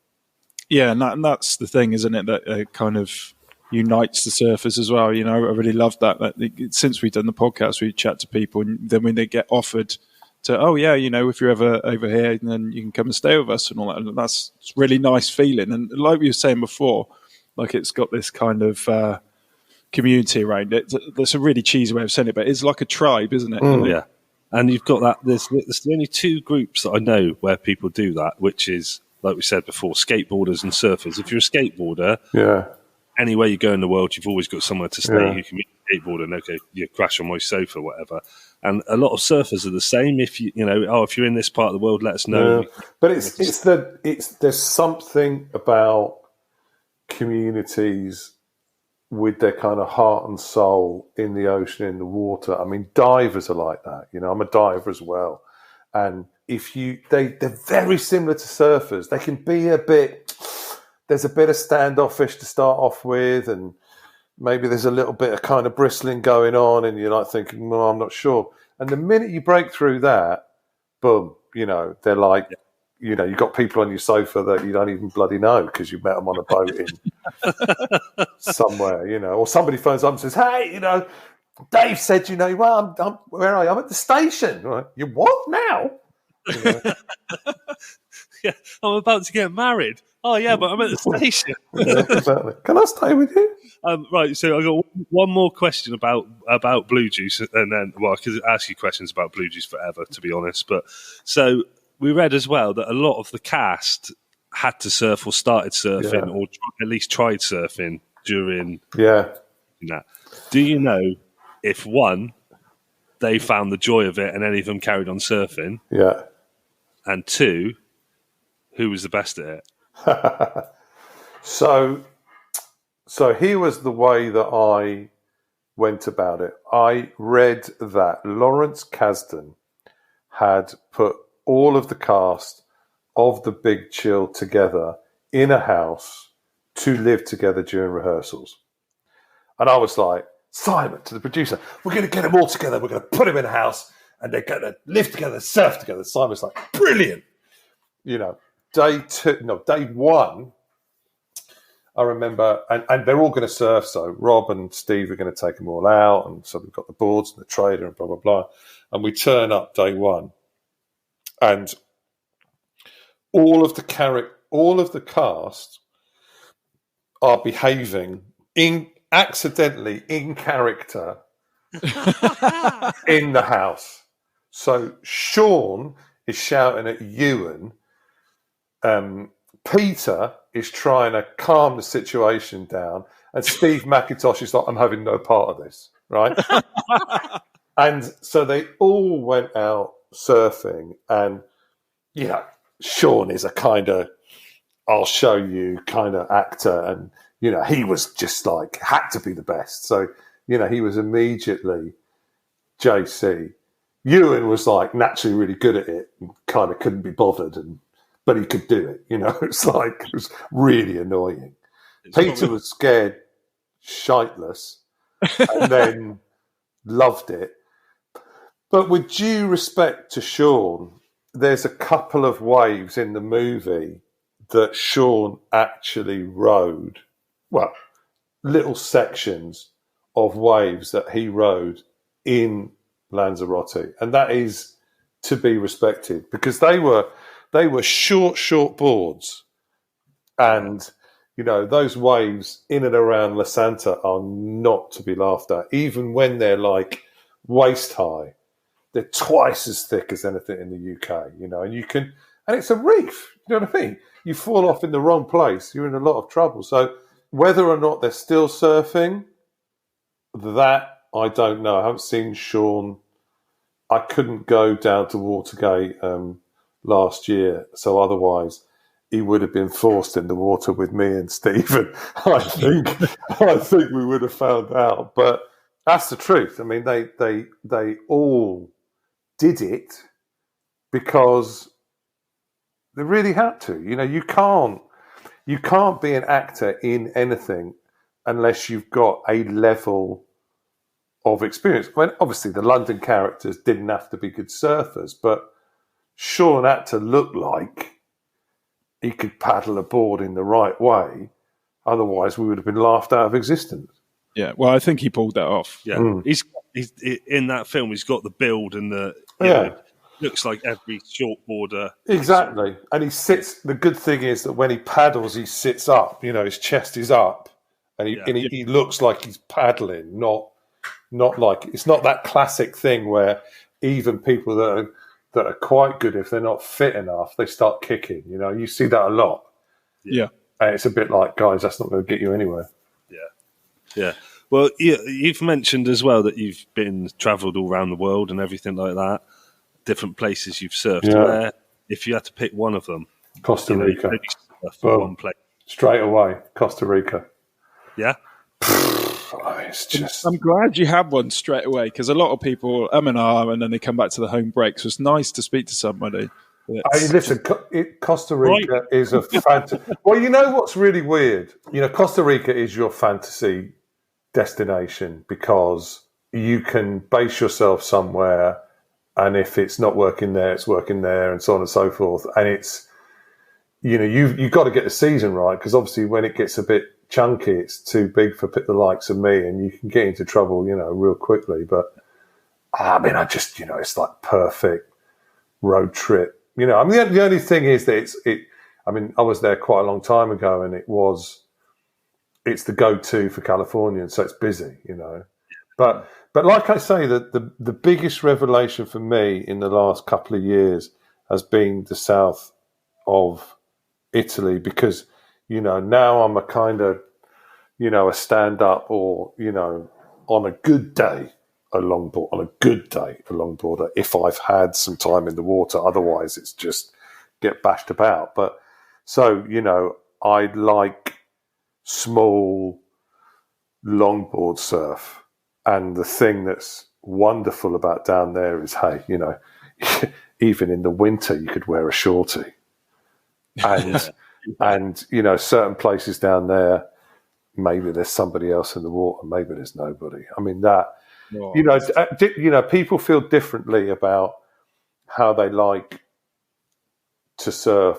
Yeah, and that's the thing, isn't it? That kind of unites the surfers as well. I really love that since we've done the podcast, we chat to people, and then when they get offered to, if you're ever over here, then you can come and stay with us and all that. And that's a really nice feeling. And like we were saying before, like it's got this kind of community around it. That's a really cheesy way of saying it, but it's like a tribe, isn't it? Yeah. And you've got that. There's only two groups that I know where people do that, which is, like we said before, skateboarders and surfers. If you're a skateboarder, anywhere you go in the world, you've always got somewhere to stay. You can be a skateboarder and okay, you crash on my sofa, whatever. And a lot of surfers are the same. If if you're in this part of the world, let us know. Yeah. But there's something about communities with their kind of heart and soul in the ocean, in the water. I mean, divers are like that. I'm a diver as well, and they're very similar to surfers. They can be there's a bit of standoffish to start off with, and maybe there's a little bit of kind of bristling going on, and you're like thinking, well, I'm not sure. And the minute you break through that, boom, they're like, you've got people on your sofa that you don't even bloody know because you met them on a boat in somewhere, or somebody phones up and says, hey, Dave said, well, I'm where are you? I'm at the station. Right? You what now? Yeah, I'm about to get married. Oh yeah, but I'm at the station. Yeah, exactly. Can I stay with you? Right. So I got one more question about Blue Juice, and then I could ask you questions about Blue Juice forever, to be honest. But so we read as well that a lot of the cast had to surf or started surfing, or at least tried surfing during that. Do you know if one, they found the joy of it and any of them carried on surfing? Yeah. And two, who was the best at it? So here was the way that I went about it. I read that Lawrence Kasdan had put all of the cast of The Big Chill together in a house to live together during rehearsals. And I was like, Simon, to the producer, we're going to get them all together. We're going to put them in a house and they're going to live together, surf together. Simon's like, brilliant. Day one, I remember, and they're all going to surf. So Rob and Steve are going to take them all out. And so we've got the boards and the trader and blah, blah, blah. And we turn up day one. and all of the cast are behaving accidentally in character in the house. So Sean is shouting at Ewan. Peter is trying to calm the situation down, and Steve McIntosh is like, I'm having no part of this, right? And so they all went out surfing, and, you know, Sean is a kind of, I'll show you kind of actor, and, you know, he was just like, had to be the best. So, you know, he was immediately JC. Ewan was like naturally really good at it and kind of couldn't be bothered, but he could do it, you know. It's like, it was really annoying. Peter was scared shiteless and then loved it. But with due respect to Sean, there's a couple of waves in the movie that Sean actually rode, well, little sections of waves that he rode in Lanzarote. And that is to be respected, because they were short boards. And, you know, those waves in and around La Santa are not to be laughed at, even when they're like waist high. They're twice as thick as anything in the UK, you know, and it's a reef, you know what I mean? You fall off in the wrong place, you're in a lot of trouble. So whether or not they're still surfing, that I don't know. I haven't seen Sean. I couldn't go down to Watergate last year, so otherwise he would have been forced in the water with me and Stephen. I think we would have found out. But that's the truth. I mean, they all did it because they really had to. You know, you can't be an actor in anything unless you've got a level of experience. When obviously the London characters didn't have to be good surfers, but Sean had to look like he could paddle a board in the right way. Otherwise, we would have been laughed out of existence. Yeah, well, I think he pulled that off. Yeah, he's in that film. He's got the build and the know, looks like every shortboarder. Exactly, and he sits. The good thing is that when he paddles, he sits up. You know, his chest is up, and he looks like he's paddling, not like, it's not that classic thing where even people that are quite good, if they're not fit enough, they start kicking. You know, you see that a lot. Yeah, and it's a bit like, guys, that's not going to get you anywhere. Yeah. Well, you've mentioned as well that you've travelled all around the world and everything like that. Different places you've surfed. Yeah. Where, if you had to pick one of them, Costa Rica. One place. Straight away, Costa Rica. Yeah. It's just. I'm glad you had one straight away, because a lot of people and then they come back to the home break. So it's nice to speak to somebody. Listen, Costa Rica is a fantasy. Well, you know what's really weird? You know, Costa Rica is your fantasy destination because you can base yourself somewhere, and if it's not working there, it's working there, and so on and so forth. And it's, you know, you've got to get the season right, because obviously when it gets a bit chunky, it's too big for the likes of me, and you can get into trouble, you know, real quickly. But I mean, it's like perfect road trip. You know, I mean, the only thing is that I mean, I was there quite a long time ago, and it's the go-to for Californians, so it's busy, you know. But like I say, the biggest revelation for me in the last couple of years has been the south of Italy, because, you know, now I'm a kind of, you know, a stand-up, or, you know, on a good day, a longboarder, if I've had some time in the water. Otherwise, it's just get bashed about. But so, you know, I like small longboard surf. And the thing that's wonderful about down there is, hey, you know, even in the winter, you could wear a shorty. And you know, certain places down there, maybe there's somebody else in the water, maybe there's nobody. I mean, you know, people feel differently about how they like to surf.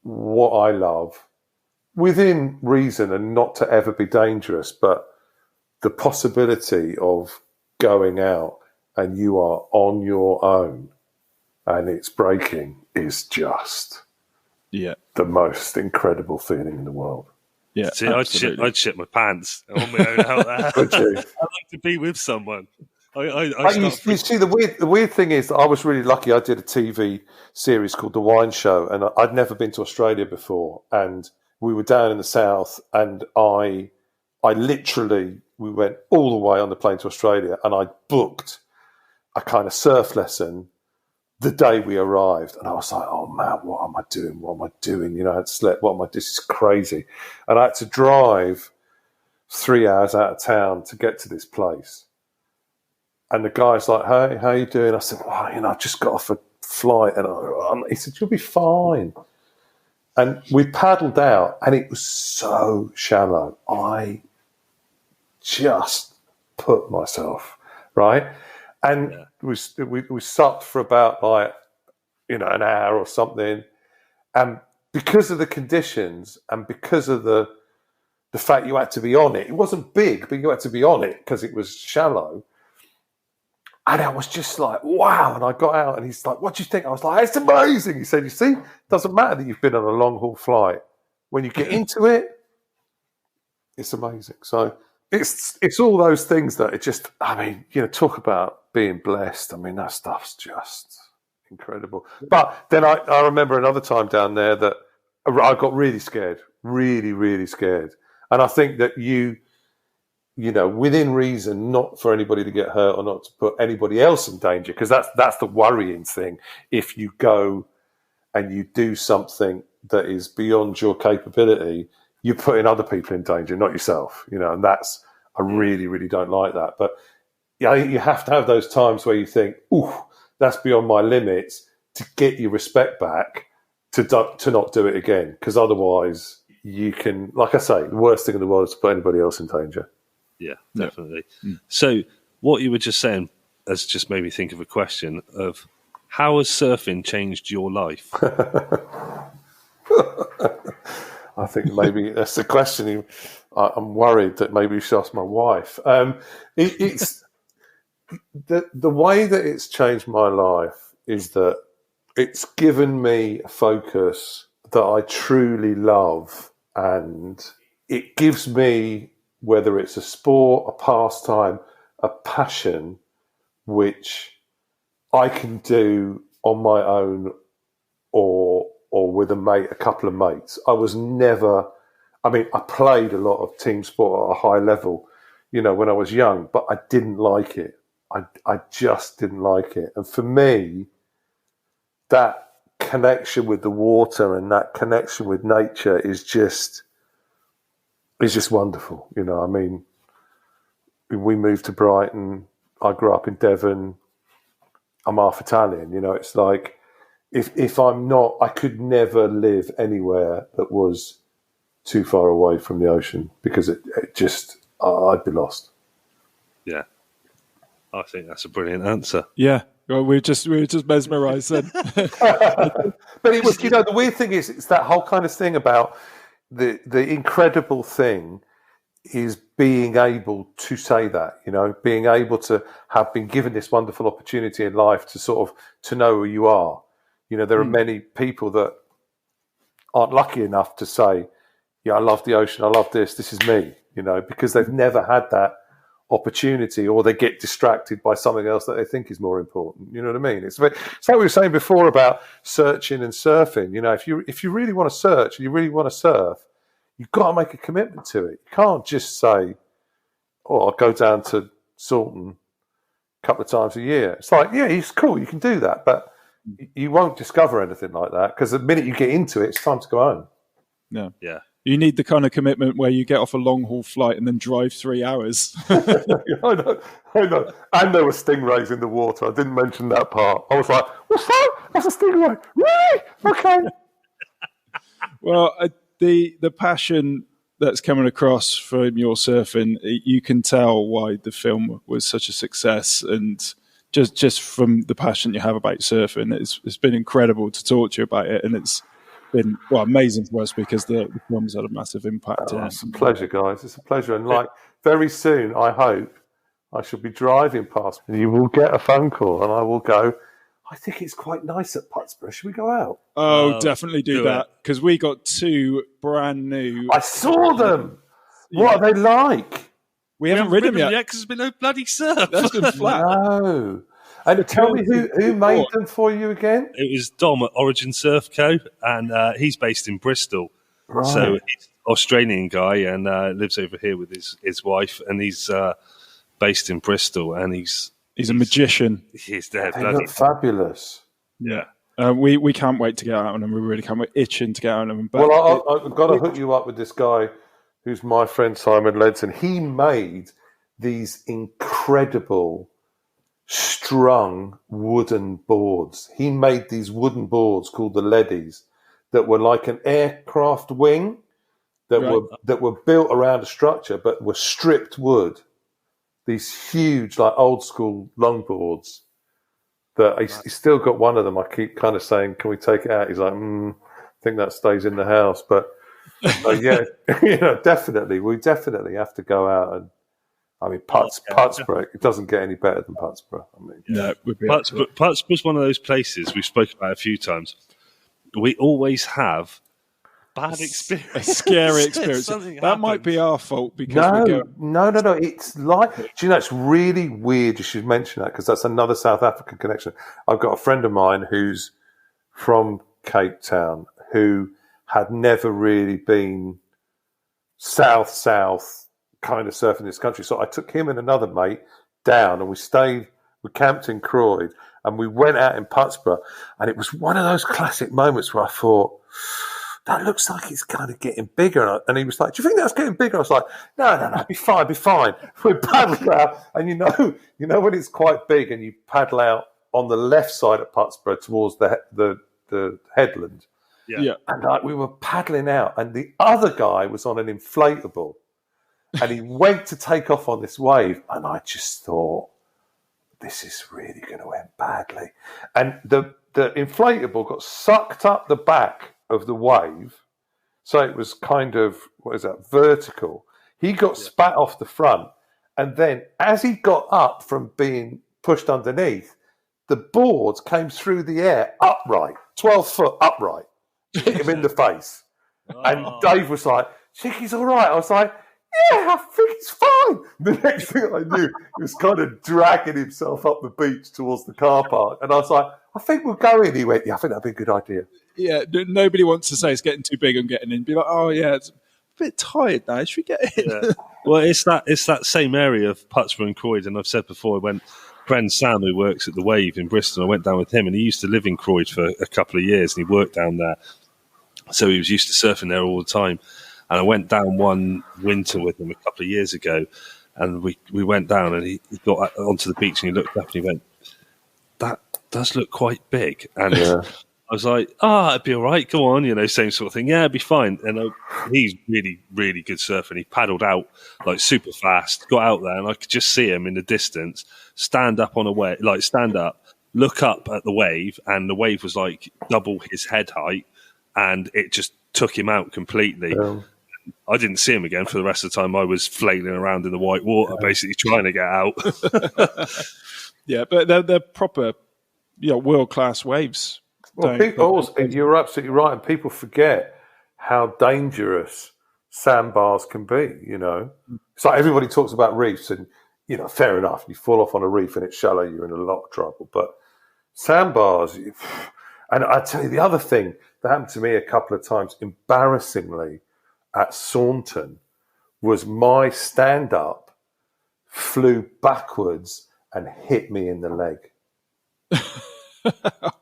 What I love, within reason and not to ever be dangerous, but the possibility of going out and you are on your own and it's breaking is just the most incredible feeling in the world. Yeah, see, I'd shit my pants on my own out there. Would you? I'd like to be with someone. You see, the weird thing is that I was really lucky. I did a TV series called The Wine Show, and I'd never been to Australia before. And we were down in the south, and I literally, we went all the way on the plane to Australia, and I booked a kind of surf lesson the day we arrived. And I was like, oh man, what am I doing? What am I doing? You know, I had slept. This is crazy. And I had to drive 3 hours out of town to get to this place. And the guy's like, hey, how you doing? I said, well, you know, I just got off a flight. And he said, you'll be fine. And we paddled out, and it was so shallow. I just put myself, right? And we supped for about an hour or something. And because of the conditions and because of the fact you had to be on it wasn't big, but you had to be on it because it was shallow. And I was just like, wow. And I got out, and he's like, what do you think? I was like, it's amazing. He said, you see, it doesn't matter that you've been on a long-haul flight. When you get into it, it's amazing. So it's all those things that it just, I mean, you know, talk about being blessed. I mean, that stuff's just incredible. But then I remember another time down there that I got really scared, really, really scared. And I think that you know, within reason, not for anybody to get hurt or not to put anybody else in danger, because that's the worrying thing. If you go and you do something that is beyond your capability, you're putting other people in danger, not yourself, you know, and I really, really don't like that. But yeah, you have to have those times where you think, ooh, that's beyond my limits, to get your respect back, to not do it again, because otherwise you can, like I say, the worst thing in the world is to put anybody else in danger. Yeah, definitely. So what you were just saying has just made me think of a question of how has surfing changed your life? I think maybe that's the question. I'm worried that maybe you should ask my wife. It's the way that it's changed my life is that it's given me a focus that I truly love, and it gives me, whether it's a sport, a pastime, a passion, which I can do on my own or with a couple of mates. I played a lot of team sport at a high level, you know, when I was young, but I didn't like it. I just didn't like it. And for me, that connection with the water and that connection with nature is just wonderful. You know, I mean, we moved to Brighton. I grew up in Devon. I'm half Italian. You know, it's like, if I'm not, I could never live anywhere that was too far away from the ocean, because it just, I'd be lost. Yeah. I think that's a brilliant answer. Yeah. Well, we were just mesmerised then. But it was, you know, the weird thing is, it's that whole kind of thing about the incredible thing is being able to say that, you know, being able to have been given this wonderful opportunity in life to sort of, to know who you are. You know, there are many people that aren't lucky enough to say, yeah, I love the ocean, I love this is me, you know, because they've never had that opportunity, or they get distracted by something else that they think is more important. You know what I mean? It's like we were saying before about searching and surfing. You know, if you really want to search and you really want to surf, you've got to make a commitment to it. You can't just say, oh, I'll go down to Salton a couple of times a year. It's like, yeah, it's cool, you can do that, but you won't discover anything like that, because the minute you get into it, it's time to go home. No. Yeah. You need the kind of commitment where you get off a long-haul flight and then drive 3 hours. I know. And there were stingrays in the water. I didn't mention that part. I was like, what's that? That's a stingray. Really? Okay. Well, the passion that's coming across from your surfing, you can tell why the film was such a success, and just from the passion you have about surfing, it's been incredible to talk to you about it, and it's been amazing for us because the film's had a massive impact. It's a pleasure, guys. It's a pleasure, and very soon, I hope I shall be driving past, and you will get a phone call, and I will go, I think it's quite nice at Putsborough. Should we go out? Oh, definitely do do that, because we got 2 brand new. I saw them. What are they like? We haven't ridden them yet because there's been no bloody surf. That's been flat. No. And tell me who made them for you again? It was Dom at Origin Surf Co. And he's based in Bristol. Right. So he's an Australian guy and lives over here with his wife. And he's based in Bristol. And he's a magician. He's there. They look fabulous. Yeah. We can't wait to get out on them. We really can't. We're itching to get out on them. But I've got to hook you up with this guy who's my friend Simon Ledson. He made these incredible strung wooden boards. He made these wooden boards called the Leddies that were like an aircraft wing that were built around a structure but were stripped wood. These huge, like old school longboards. That he's still got one of them. I keep kind of saying, "Can we take it out?" He's like, "I think that stays in the house." But yeah, definitely, we definitely have to go out and. I mean, Putsborough. It doesn't get any better than Putsborough. I mean, no, Putsborough's one of those places we've spoken about a few times. We always have bad experience, a scary experience. That might be our fault because no. It's like, do you know, it's really weird. You should mention that because that's another South African connection. I've got a friend of mine who's from Cape Town who had never really been south kind of surfing this country. So I took him and another mate down and we camped in Croyd and we went out in Putsborough, and it was one of those classic moments where I thought, that looks like it's kind of getting bigger. And he was like, "Do you think that's getting bigger?" I was like, no, be fine. We paddled out, and you know when it's quite big and you paddle out on the left side of Putsborough towards the headland. Yeah. And we were paddling out, and the other guy was on an inflatable. And he went to take off on this wave, and I just thought, this is really going to end badly. And the inflatable got sucked up the back of the wave, so it was kind of, vertical. He got spat off the front, and then as he got up from being pushed underneath, the boards came through the air upright, 12 foot upright, hit him in the face. And Dave was like, "Think he's all right?" I was like, "Yeah, I think it's fine." The next thing I knew, he was kind of dragging himself up the beach towards the car park. And I was like, "I think we'll go in." He went, "Yeah, I think that'd be a good idea." Yeah, nobody wants to say it's getting too big and getting in. Be like, "Oh, yeah, it's a bit tired now. Should we get in?" Yeah. Well, it's that same area of Putsborough and Croyd. And I've said before, when friend Sam, who works at the Wave in Bristol, I went down with him, and he used to live in Croyd for a couple of years, and he worked down there. So he was used to surfing there all the time. And I went down one winter with him a couple of years ago, and we went down, and he got onto the beach, and he looked up and he went, "That does look quite big." And I was like, "It'd be all right. Go on," same sort of thing. Yeah, it'd be fine. And he's really, really good surfer, and he paddled out like super fast, got out there, and I could just see him in the distance, stand up, look up at the wave, and the wave was like double his head height, and it just took him out completely. Yeah. I didn't see him again for the rest of the time. I was flailing around in the white water, basically trying to get out. Yeah, but they're proper, world-class waves. Well, you're absolutely right, and people forget how dangerous sandbars can be, It's like everybody talks about reefs, and, fair enough, you fall off on a reef and it's shallow, you're in a lot of trouble. But sandbars, and I tell you, the other thing that happened to me a couple of times, embarrassingly, at Saunton, was my stand-up flew backwards and hit me in the leg.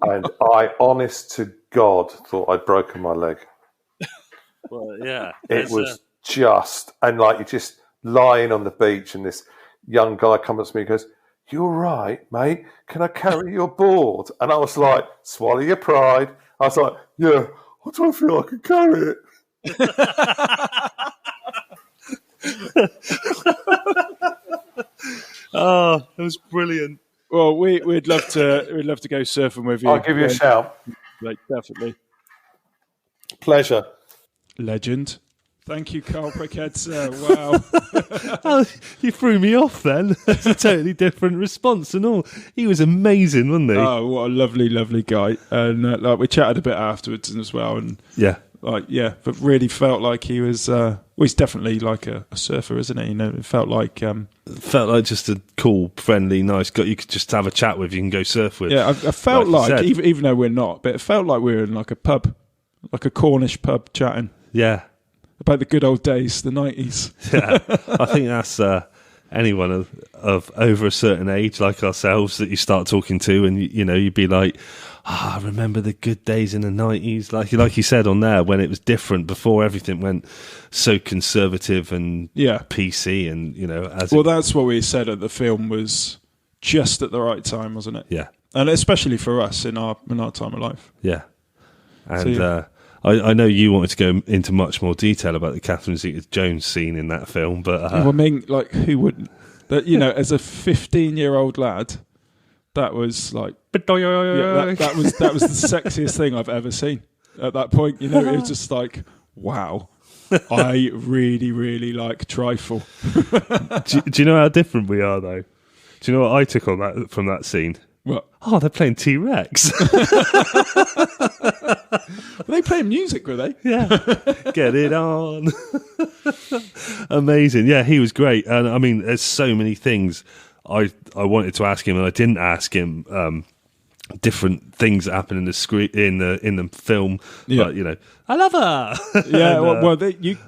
And I, honest to God, thought I'd broken my leg. Well, yeah. It was just, and like, you're just lying on the beach, and this young guy comes up to me and goes, "You all right, mate? Can I carry your board?" And I was like, swallow your pride. I was like, "Yeah, I don't feel I can carry it." Oh, that was brilliant. Well, we'd love to go surfing with you. I'll give you a shout. Like, definitely. Pleasure. Legend. Thank you, Carl Prechezer. Wow. Oh, you threw me off then. That's a totally different response and all. He was amazing, wasn't he? Oh, what a lovely, lovely guy. And like we chatted a bit afterwards as well. And yeah. But really felt like he was. Well, he's definitely like a surfer, isn't he? You know, it felt like just a cool, friendly, nice guy. You could just have a chat with. You can go surf with. Yeah, I felt like even though we're not, but it felt like we were in like a pub, like a Cornish pub, chatting. Yeah. About the good old days, the 90s. Yeah, I think that's anyone of over a certain age, like ourselves, that you start talking to, and you'd be like, I remember the good days in the 90s, like you said on there, when it was different, before everything went so conservative and PC, and that's what we said at the film was just at the right time, wasn't it? Yeah, and especially for us in our time of life. Yeah, and. I know you wanted to go into much more detail about the Catherine Zeta-Jones scene in that film, but I mean, like, who wouldn't? But as a 15-year-old lad, that was like that was the sexiest thing I've ever seen. At that point, it was just like, wow, I really, really like trifle. do you know how different we are, though? Do you know what I took on that from that scene? What? Oh, they're playing T-Rex. Were they playing music, were they? Yeah. Get it on. Amazing. Yeah, he was great. And I mean, there's so many things I wanted to ask him and I didn't ask him. Different things that happen in the screen in the film. Yeah. But, I love her. Yeah. And,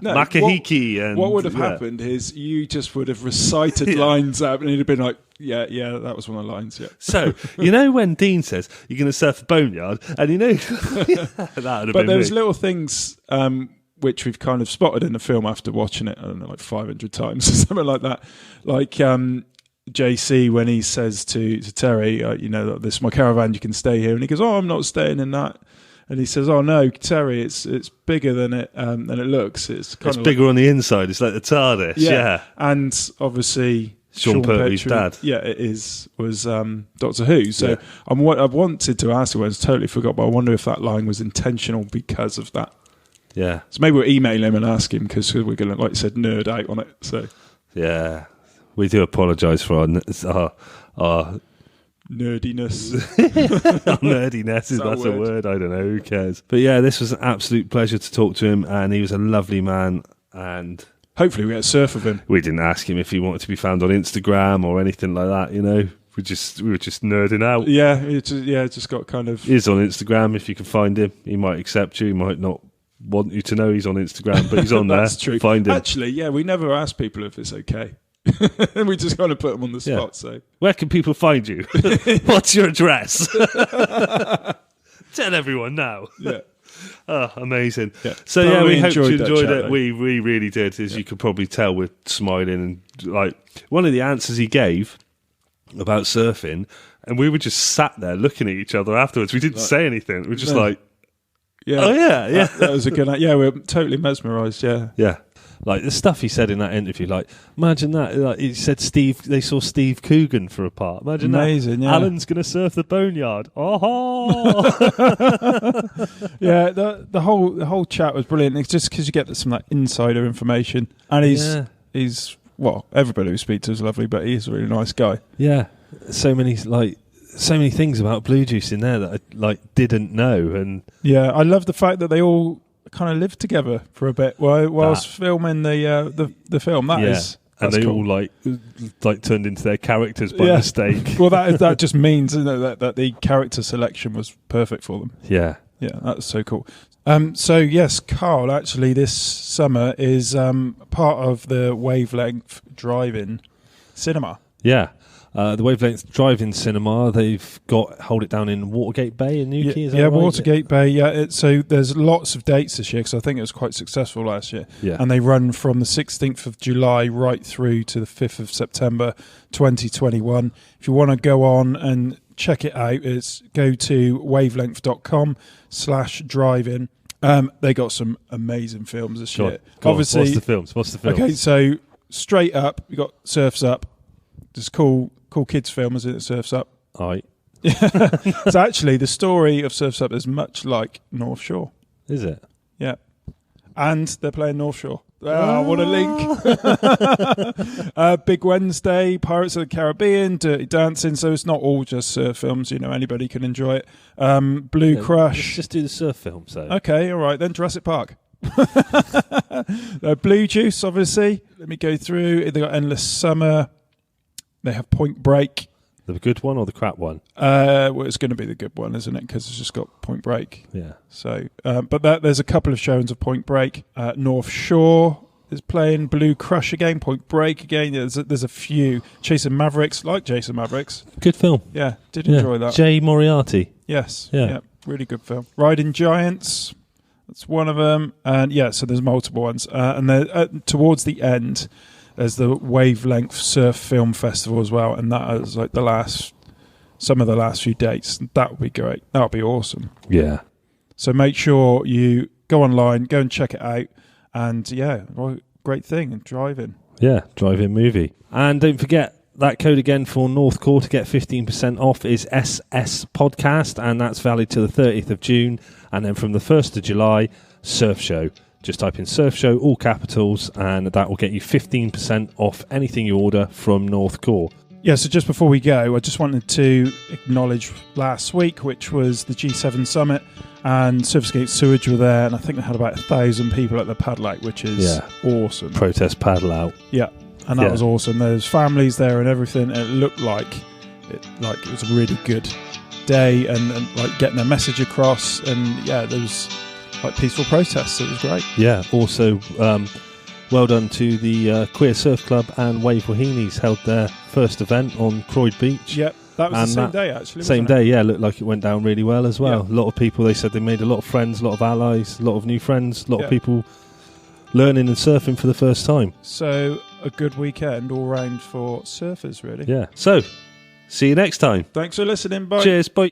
Makahiki. And what would have happened is you just would have recited lines out and it'd have been like, yeah, that was one of the lines, yeah. So, when Dean says, you're going to surf the boneyard, and that would have been But there's me. little things which we've kind of spotted in the film after watching it, I don't know, like 500 times or something like that. Like JC, when he says to Terry, this is my caravan, you can stay here. And he goes, oh, I'm not staying in that. And he says, oh, no, Terry, it's bigger than it looks. It's bigger on the inside. It's like the TARDIS, yeah. And obviously... Sean Pertwee's dad. Yeah, was Doctor Who. So I wanted to ask him, I was totally forgot, but I wonder if that line was intentional because of that. Yeah. So maybe we'll email him and ask him because we're going to, like you said, nerd out on it. So yeah, we do apologise for our nerdiness. Our nerdiness, that's a word. I don't know, who cares. But yeah, this was an absolute pleasure to talk to him, and he was a lovely man, and... Hopefully we get a surf of him. We didn't ask him if he wanted to be found on Instagram or anything like that, We were just nerding out. Yeah, it just got kind of... He's on Instagram. If you can find him, he might accept you. He might not want you to know he's on Instagram, but he's on there. That's true. Find him. Actually, yeah, we never ask people if it's okay. We just kind of put them on the spot. So where can people find you? What's your address? Tell everyone now. Yeah. Oh, amazing. Yeah. So yeah, we hope you enjoyed chat, it. We really did. As you could probably tell, we're smiling, and like one of the answers he gave about surfing, and we were just sat there looking at each other afterwards. We didn't say anything. We were just like, yeah, oh yeah. That was a good. Yeah, we were totally mesmerised. Yeah, yeah. Like the stuff he said in that interview, like imagine that. Like he said, they saw Steve Coogan for a part. Imagine amazing, that. Yeah. Alan's going to surf the boneyard. Oh, yeah. The whole chat was brilliant. It's just because you get some like insider information, and he's everybody who speaks to is lovely, but he's a really nice guy. Yeah, so many things about Blue Juice in there that I didn't know, and yeah, I love the fact that they all kind of lived together for a bit whilst filming the film. That's and they cool. all like turned into their characters by mistake. Well, that just means that the character selection was perfect for them. Yeah, that's so cool. So yes, Carl, actually this summer is part of the Wavelength Drive-In Cinema. Yeah. The Wavelength Drive-In Cinema, they've got Hold It Down in Watergate Bay in Newquay, is that right? Watergate Bay, yeah. So there's lots of dates this year because I think it was quite successful last year. Yeah. And they run from the 16th of July right through to the 5th of September 2021. If you want to go on and check it out, go to wavelength.com/drive-in. They got some amazing films this year. Obviously, what's the films? Okay, so straight up, you got Surf's Up. Just cool kids film, isn't it? Surf's Up. All right. So actually, the story of Surf's Up is much like North Shore. Is it? Yeah. And they're playing North Shore. What a link. Big Wednesday, Pirates of the Caribbean, Dirty Dancing. So it's not all just surf films. Anybody can enjoy it. Blue Crush. Let's just do the surf film. So Okay, all right then. Jurassic Park. Blue Juice, obviously. Let me go through. They got Endless Summer. They have Point Break. the good one or the crap one? Well, it's going to be the good one, isn't it? Because it's just got Point Break. Yeah. So, but there's a couple of showings of Point Break. North Shore is playing. Blue Crush again. Point Break again. There's a few. Chasing Mavericks, like Jason Mavericks. Good film. Yeah, did enjoy that. Jay Moriarty. Yes. Yeah. Really good film. Riding Giants. That's one of them. And so there's multiple ones. And towards the end, there's the Wavelength Surf Film Festival as well. And that is like some of the last few dates. That would be great. That would be awesome. Yeah. So make sure you go online, go and check it out. And great thing. And drive in. Yeah, drive-in movie. And don't forget, that code again for North Core to get 15% off is SS Podcast, and that's valid till the 30th of June. And then from the 1st of July, Surf Show. Just type in Surf Show, all capitals, and that will get you 15% off anything you order from North Core. Yeah, so just before we go, I just wanted to acknowledge last week, which was the G7 Summit, and Surfscape Sewage were there, and I think they had about 1,000 people at the paddle out, which is awesome. Protest paddle out. Yeah, and that was awesome. There's families there and everything, and it looked like it was a really good day, and like getting their message across, and there was like peaceful protests. It was great. Yeah, also well done to the Queer Surf Club and Wave Wahinis held their first event on Croyd Beach. Yep. That was the same day, actually. Same day, yeah. Looked like it went down really well as well. Yeah. A lot of people, they said they made a lot of friends, a lot of allies, a lot of new friends, a lot of people learning and surfing for the first time. So a good weekend all round for surfers, really. Yeah. So, see you next time. Thanks for listening. Bye. Cheers. Bye.